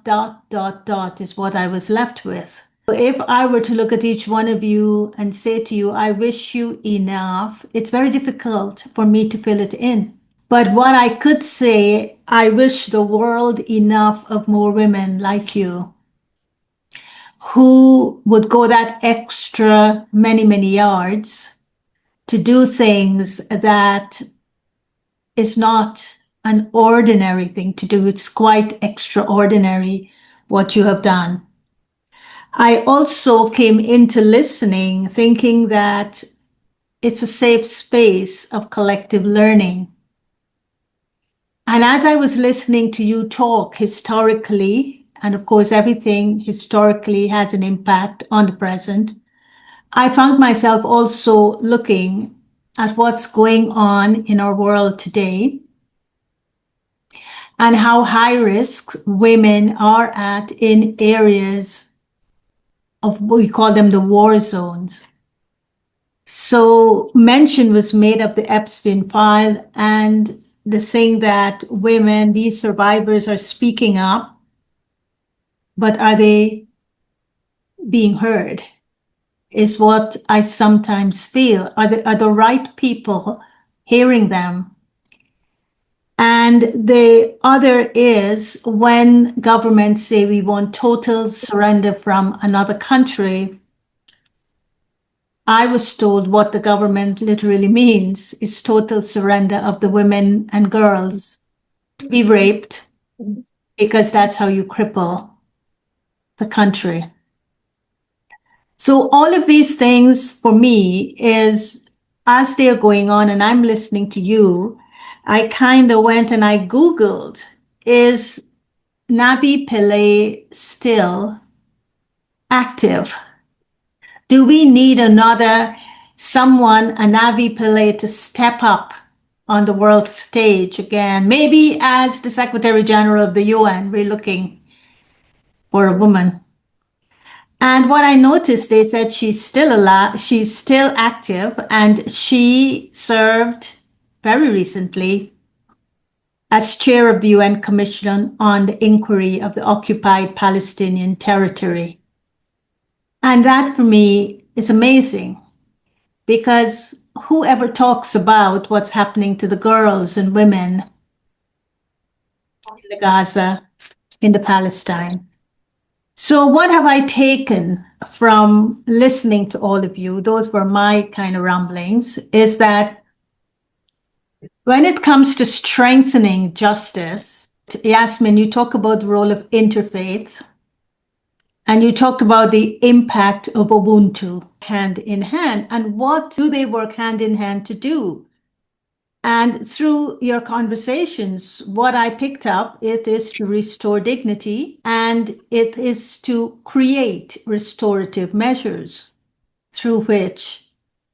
is what I was left with. If I were to look at each one of you and say to you, I wish you enough, it's very difficult for me to fill it in. But what I could say, I wish the world enough of more women like you, who would go that extra many, many yards to do things that is not an ordinary thing to do. It's quite extraordinary what you have done. I also came into listening thinking that it's a safe space of collective learning. And as I was listening to you talk historically, and of course everything historically has an impact on the present, I found myself also looking at what's going on in our world today and how high risk women are at in areas of what we call them the war zones. So mention was made of the Epstein file and the thing that women, these survivors, are speaking up, but are they being heard? Is what I sometimes feel. Are the right people hearing them? And the other is when governments say we want total surrender from another country, I was told what the government literally means is total surrender of the women and girls to be raped, because that's how you cripple the country. So all of these things for me is, as they're going on and I'm listening to you, I kind of went and I Googled, is Navi Pillay still active? Do we need a Navi Pillay to step up on the world stage again? Maybe as the Secretary General of the UN, we're looking for a woman. And what I noticed, they said she's still alive, she's still active, and she served very recently as chair of the UN Commission on the Inquiry of the Occupied Palestinian Territory. And that for me is amazing, because whoever talks about what's happening to the girls and women in the Gaza, in the Palestine. So what have I taken from listening to all of you? Those were my kind of rumblings, is that when it comes to strengthening justice, Yasmin, you talk about the role of interfaith, and you talked about the impact of Ubuntu hand in hand, and what do they work hand in hand to do? And through your conversations, what I picked up, it is to restore dignity, and it is to create restorative measures through which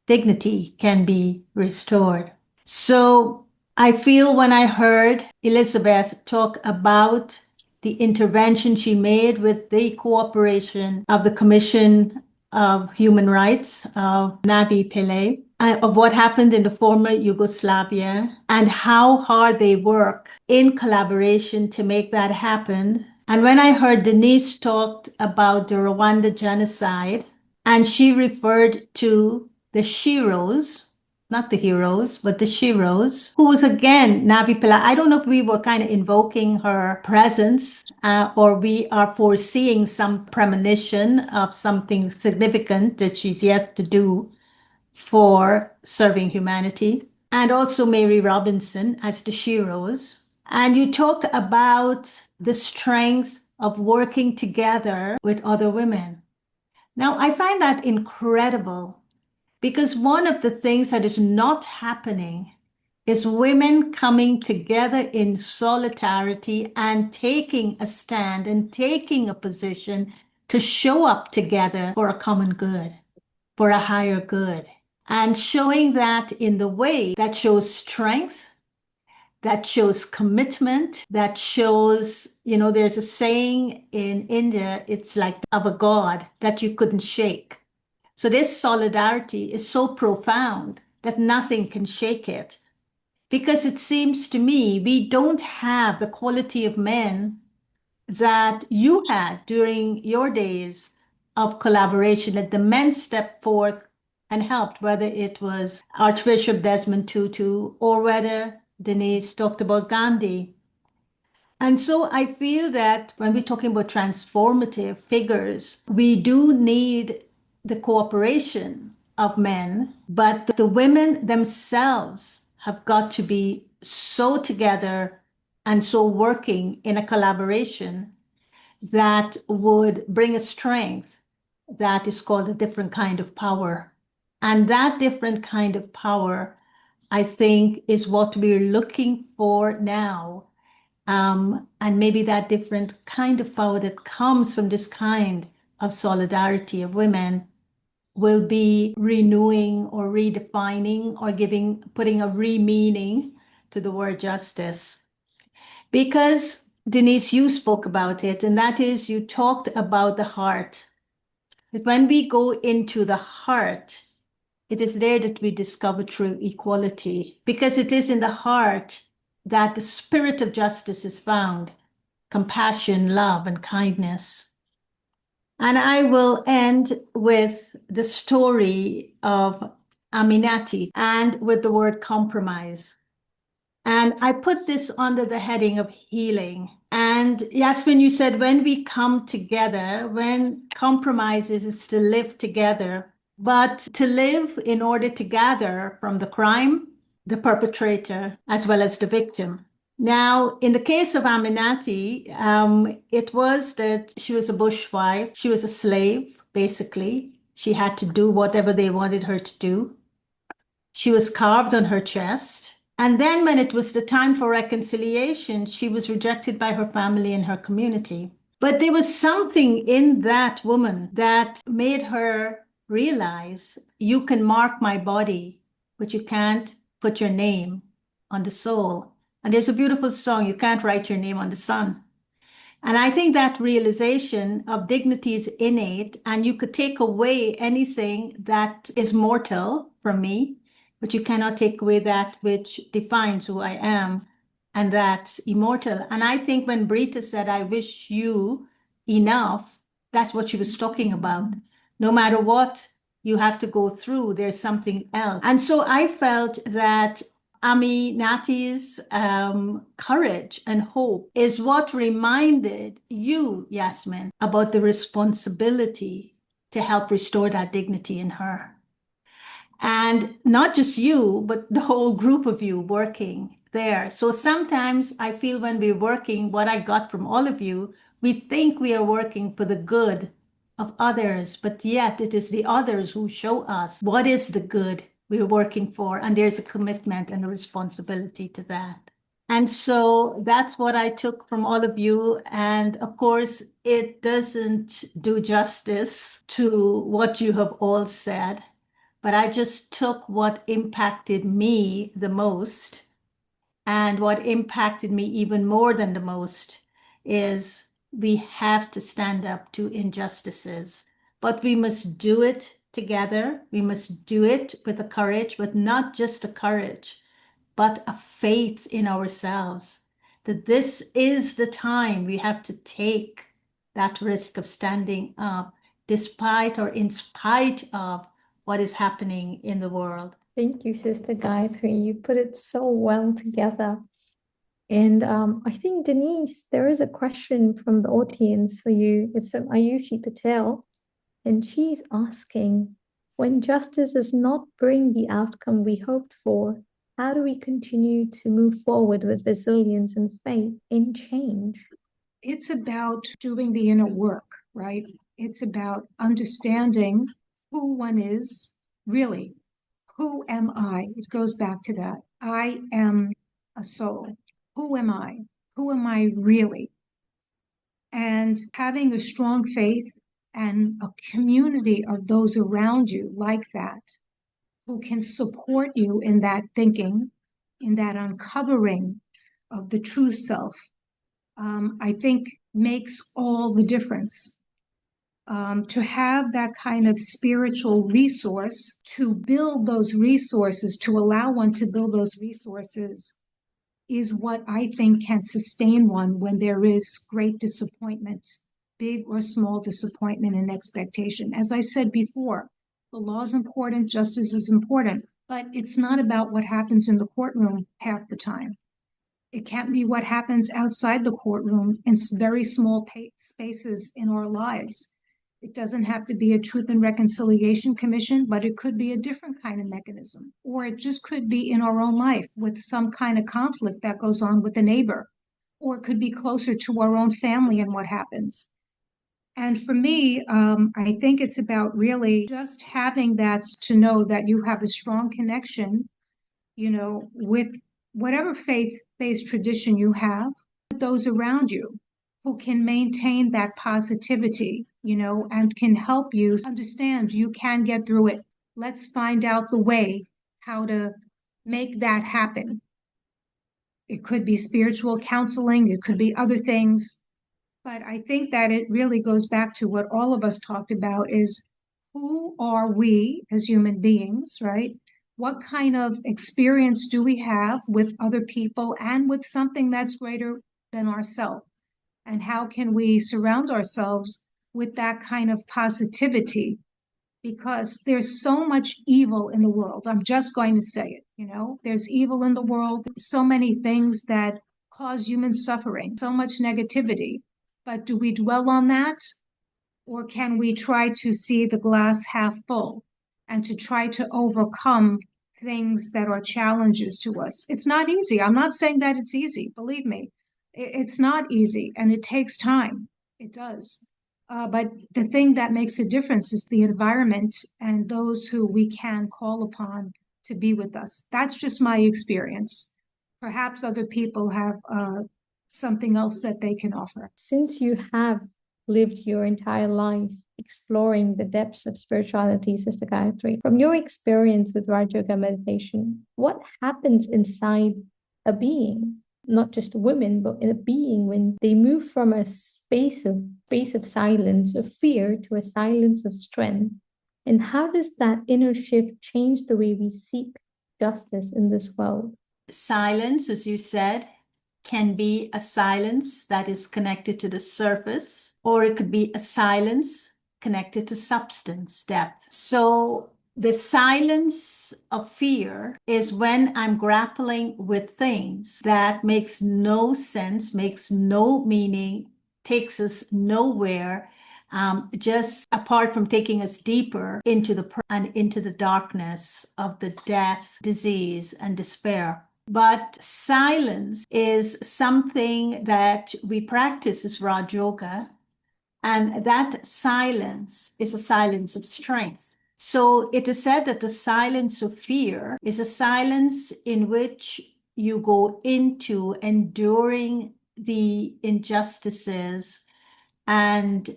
dignity can be restored. So I feel when I heard Elizabeth talk about the intervention she made with the cooperation of the Commission of Human Rights of Navi Pillay, of what happened in the former Yugoslavia and how hard they work in collaboration to make that happen. And when I heard Denise talked about the Rwanda genocide, and she referred to the Shiros, not the heroes, but the Shiros, who was again Navi Pillay. I don't know if we were kind of invoking her presence or we are foreseeing some premonition of something significant that she's yet to do for serving humanity. And also Mary Robinson as the Shiros. And you talk about the strength of working together with other women. Now, I find that incredible, Because one of the things that is not happening is women coming together in solidarity and taking a stand and taking a position to show up together for a common good, for a higher good, and showing that in the way that shows strength, that shows commitment, that shows, there's a saying in India, it's like of a god that you couldn't shake. So this solidarity is so profound that nothing can shake it. Because it seems to me we don't have the quality of men that you had during your days of collaboration, that the men stepped forth and helped, whether it was Archbishop Desmond Tutu or whether Denise talked about Gandhi. And so I feel that when we're talking about transformative figures, we do need the cooperation of men, but the women themselves have got to be so together and so working in a collaboration that would bring a strength that is called a different kind of power. And that different kind of power, I think, is what we're looking for now. And maybe that different kind of power that comes from this kind of solidarity of women will be renewing or redefining or putting a re-meaning to the word justice. Because Denise, you spoke about it, and that is you talked about the heart. That when we go into the heart, it is there that we discover true equality, because it is in the heart that the spirit of justice is found, compassion, love, and kindness. And I will end with the story of Aminati and with the word compromise. And I put this under the heading of healing. And Yasmin, you said when we come together, when compromise is to live together, but to live in order to gather from the crime, the perpetrator, as well as the victim. Now, in the case of Aminati, it was that she was a bushwife. She was a slave, basically. She had to do whatever they wanted her to do. She was carved on her chest. And then when it was the time for reconciliation, she was rejected by her family and her community. But there was something in that woman that made her realize, you can mark my body, but you can't put your name on the soul. And there's a beautiful song, you can't write your name on the sun. And I think that realization of dignity is innate, and you could take away anything that is mortal from me, but you cannot take away that which defines who I am, and that's immortal. And I think when Brita said, I wish you enough, that's what she was talking about. No matter what you have to go through, there's something else. And so I felt that Aminati's courage and hope is what reminded you, Yasmin, about the responsibility to help restore that dignity in her. And not just you, but the whole group of you working there. So sometimes I feel when we're working, what I got from all of you, we think we are working for the good of others, but yet it is the others who show us what is the good we're working for. And there's a commitment and a responsibility to that. And so that's what I took from all of you. And of course, it doesn't do justice to what you have all said, but I just took what impacted me the most. And what impacted me even more than the most is we have to stand up to injustices, but we must do it together. We must do it with a courage, but not just a courage, but a faith in ourselves, that this is the time we have to take that risk of standing up, despite or in spite of what is happening in the world. Thank you, Sister Gayatri. You put it so well together. And I think, Denise, there is a question from the audience for you. It's from Ayushi Patel. And she's asking, when justice does not bring the outcome we hoped for, how do we continue to move forward with resilience and faith in change? It's about doing the inner work, right? It's about understanding who one is, really, who am I? It goes back to that. I am a soul. Who am I? Who am I really? And having a strong faith and a community of those around you like that, who can support you in that thinking, in that uncovering of the true self, I think makes all the difference. To have that kind of spiritual resource, to build those resources, to allow one to build those resources, is what I think can sustain one when there is great disappointment, big or small disappointment and expectation. As I said before, the law is important, justice is important, but it's not about what happens in the courtroom half the time. It can't be what happens outside the courtroom in very small spaces in our lives. It doesn't have to be a Truth and Reconciliation Commission, but it could be a different kind of mechanism. Or it just could be in our own life with some kind of conflict that goes on with a neighbor. Or it could be closer to our own family and what happens. And for me, I think it's about really just having that, to know that you have a strong connection, with whatever faith-based tradition you have, with those around you who can maintain that positivity, and can help you understand you can get through it. Let's find out the way how to make that happen. It could be spiritual counseling, it could be other things, but I think that it really goes back to what all of us talked about is, who are we as human beings, right? What kind of experience do we have with other people and with something that's greater than ourselves? And how can we surround ourselves with that kind of positivity? Because there's so much evil in the world. I'm just going to say it, there's evil in the world, so many things that cause human suffering, so much negativity. But do we dwell on that? Or can we try to see the glass half full and to try to overcome things that are challenges to us? It's not easy. I'm not saying that it's easy. Believe me, it's not easy and it takes time. It does. But the thing that makes a difference is the environment and those who we can call upon to be with us. That's just my experience. Perhaps other people have something else that they can offer. Since you have lived your entire life exploring the depths of spirituality, Sister Gayatri, from your experience with Raj Yoga meditation, what happens inside a being, not just a woman, but in a being, when they move from a space of silence, of fear, to a silence of strength? And how does that inner shift change the way we seek justice in this world? Silence, as you said, can be a silence that is connected to the surface, or it could be a silence connected to substance, depth. So the silence of fear is when I'm grappling with things that makes no sense, makes no meaning, takes us nowhere, just apart from taking us deeper into the darkness of the death, disease, and despair. But silence is something that we practice as Raj Yoga, and that silence is a silence of strength. So it is said that the silence of fear is a silence in which you go into enduring the injustices, and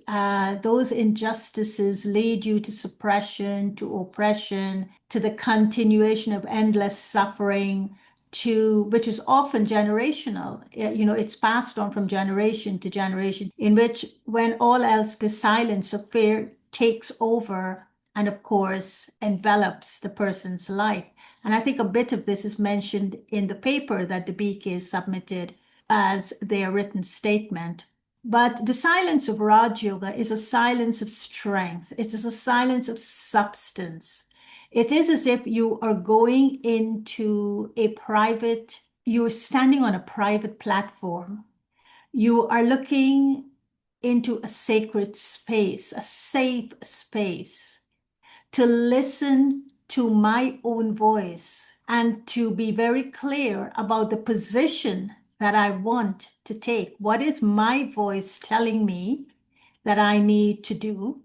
those injustices lead you to suppression, to oppression, to the continuation of endless suffering, which is often generational. It's passed on from generation to generation, in which, when all else, the silence of fear takes over and, of course, envelops the person's life. And I think a bit of this is mentioned in the paper that the BK submitted as their written statement. But the silence of Raj Yoga is a silence of strength. It is a silence of substance. It is as if you are going into you're standing on a private platform. You are looking into a sacred space, a safe space, to listen to my own voice and to be very clear about the position that I want to take. What is my voice telling me that I need to do?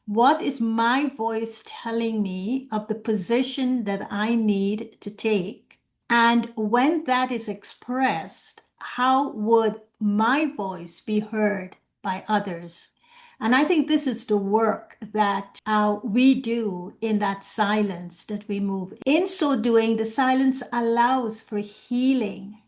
What is my voice telling me of the position that I need to take? And when that is expressed, how would my voice be heard by others? And I think this is the work that we do in that silence that we move. In so doing, the silence allows for healing.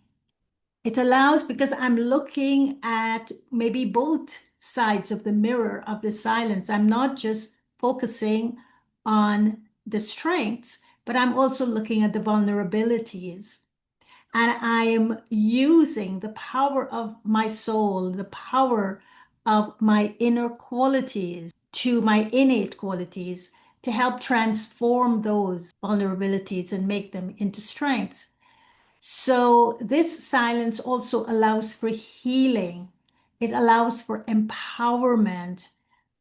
It allows, because I'm looking at maybe both sides of the mirror of the silence. I'm not just focusing on the strengths, but I'm also looking at the vulnerabilities. And I am using the power of my soul, the power of my inner qualities to my innate qualities to help transform those vulnerabilities and make them into strengths. So this silence also allows for healing. It allows for empowerment.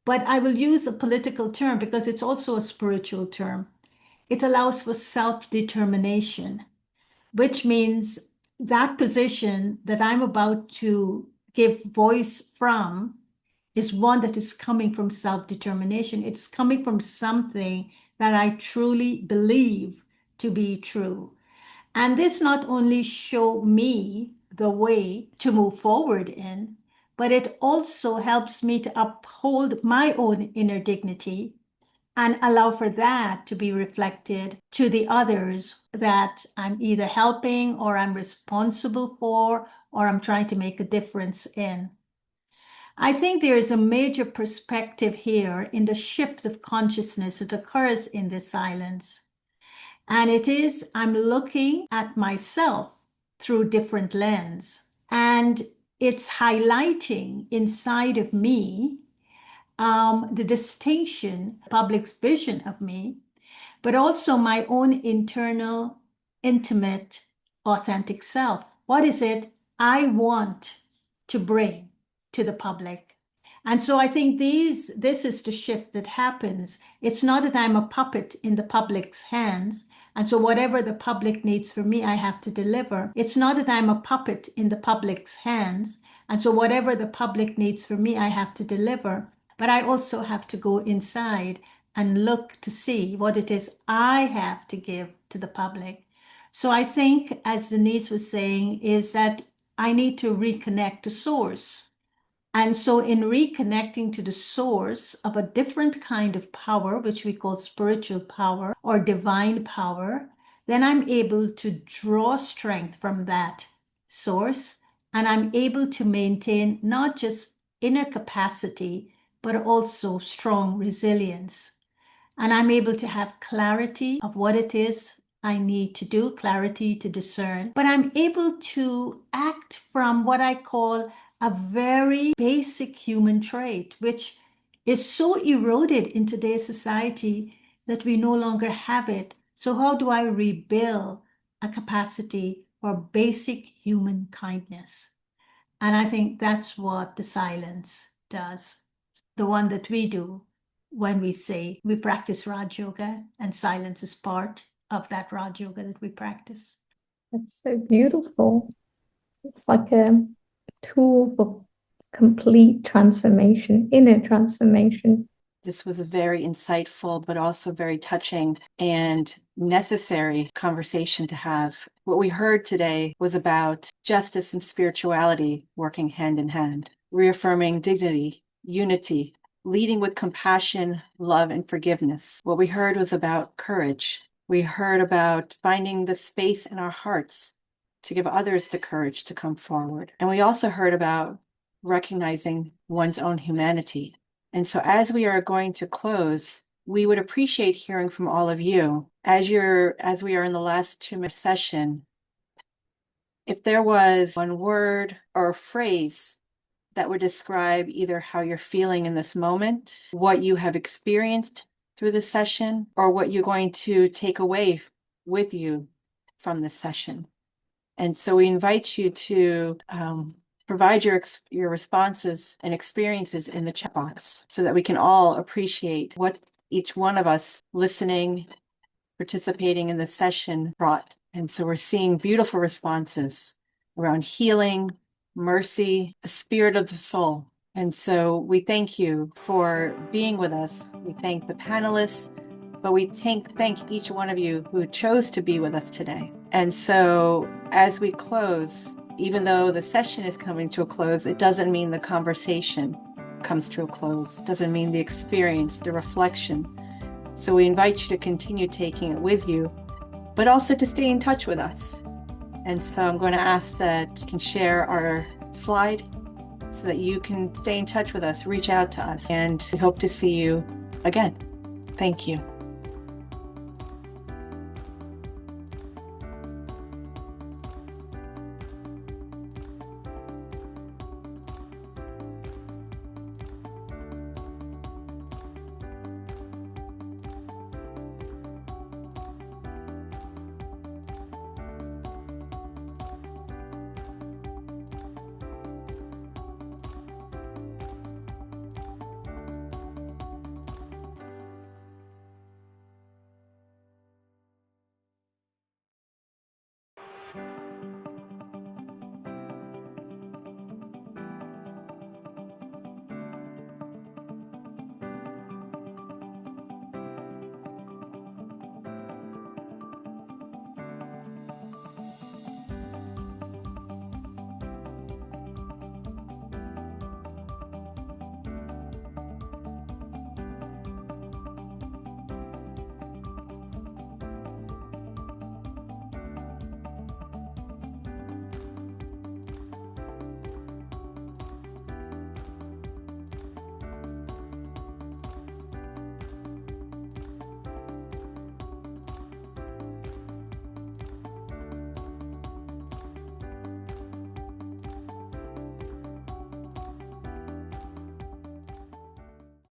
But I will use a political term because it's also a spiritual term. It allows for self-determination, which means that position that I'm about to give voice from is one that is coming from self-determination. It's coming from something that I truly believe to be true. And this not only show me the way to move forward in, but it also helps me to uphold my own inner dignity and allow for that to be reflected to the others that I'm either helping or I'm responsible for or I'm trying to make a difference in. I think there is a major perspective here in the shift of consciousness that occurs in this silence. And it is, I'm looking at myself through different lens. And it's highlighting inside of me the distinction, public's vision of me, but also my own internal, intimate, authentic self. What is it I want to bring to the public? And so I think this is the shift that happens. It's not that I'm a puppet in the public's hands. And so whatever the public needs from me, I have to deliver. It's not that I'm a puppet in the public's hands. And so whatever the public needs from me, I have to deliver. But I also have to go inside and look to see what it is I have to give to the public. So I think, as Denise was saying, is that I need to reconnect to source. And so in reconnecting to the source of a different kind of power, which we call spiritual power or divine power, then I'm able to draw strength from that source. And I'm able to maintain not just inner capacity, but also strong resilience. And I'm able to have clarity of what it is I need to do, clarity to discern. But I'm able to act from what I call a very basic human trait, which is so eroded in today's society that we no longer have it. So how do I rebuild a capacity for basic human kindness? And I think that's what the silence does, the one that we do when we say we practice Raj Yoga, and silence is part of that Raj Yoga that we practice. That's so beautiful. It's like a tool for complete transformation, inner transformation. This was a very insightful, but also very touching and necessary conversation to have. What we heard today was about justice and spirituality working hand in hand, reaffirming dignity, unity, leading with compassion, love, and forgiveness. What we heard was about courage. We heard about finding the space in our hearts to give others the courage to come forward. And we also heard about recognizing one's own humanity. And so as we are going to close, we would appreciate hearing from all of you as we are in the last 2-minute session. If there was one word or a phrase that would describe either how you're feeling in this moment, what you have experienced through the session, or what you're going to take away with you from this session. And so we invite you to provide your responses and experiences in the chat box so that we can all appreciate what each one of us listening, participating in the session brought. And so we're seeing beautiful responses around healing, mercy, the spirit of the soul. And so we thank you for being with us. We thank the panelists, but we thank each one of you who chose to be with us today. And so as we close, even though the session is coming to a close, it doesn't mean the conversation comes to a close. It doesn't mean the experience, the reflection. So we invite you to continue taking it with you, but also to stay in touch with us. And so I'm going to ask that you can share our slide so that you can stay in touch with us, reach out to us, and we hope to see you again. Thank you.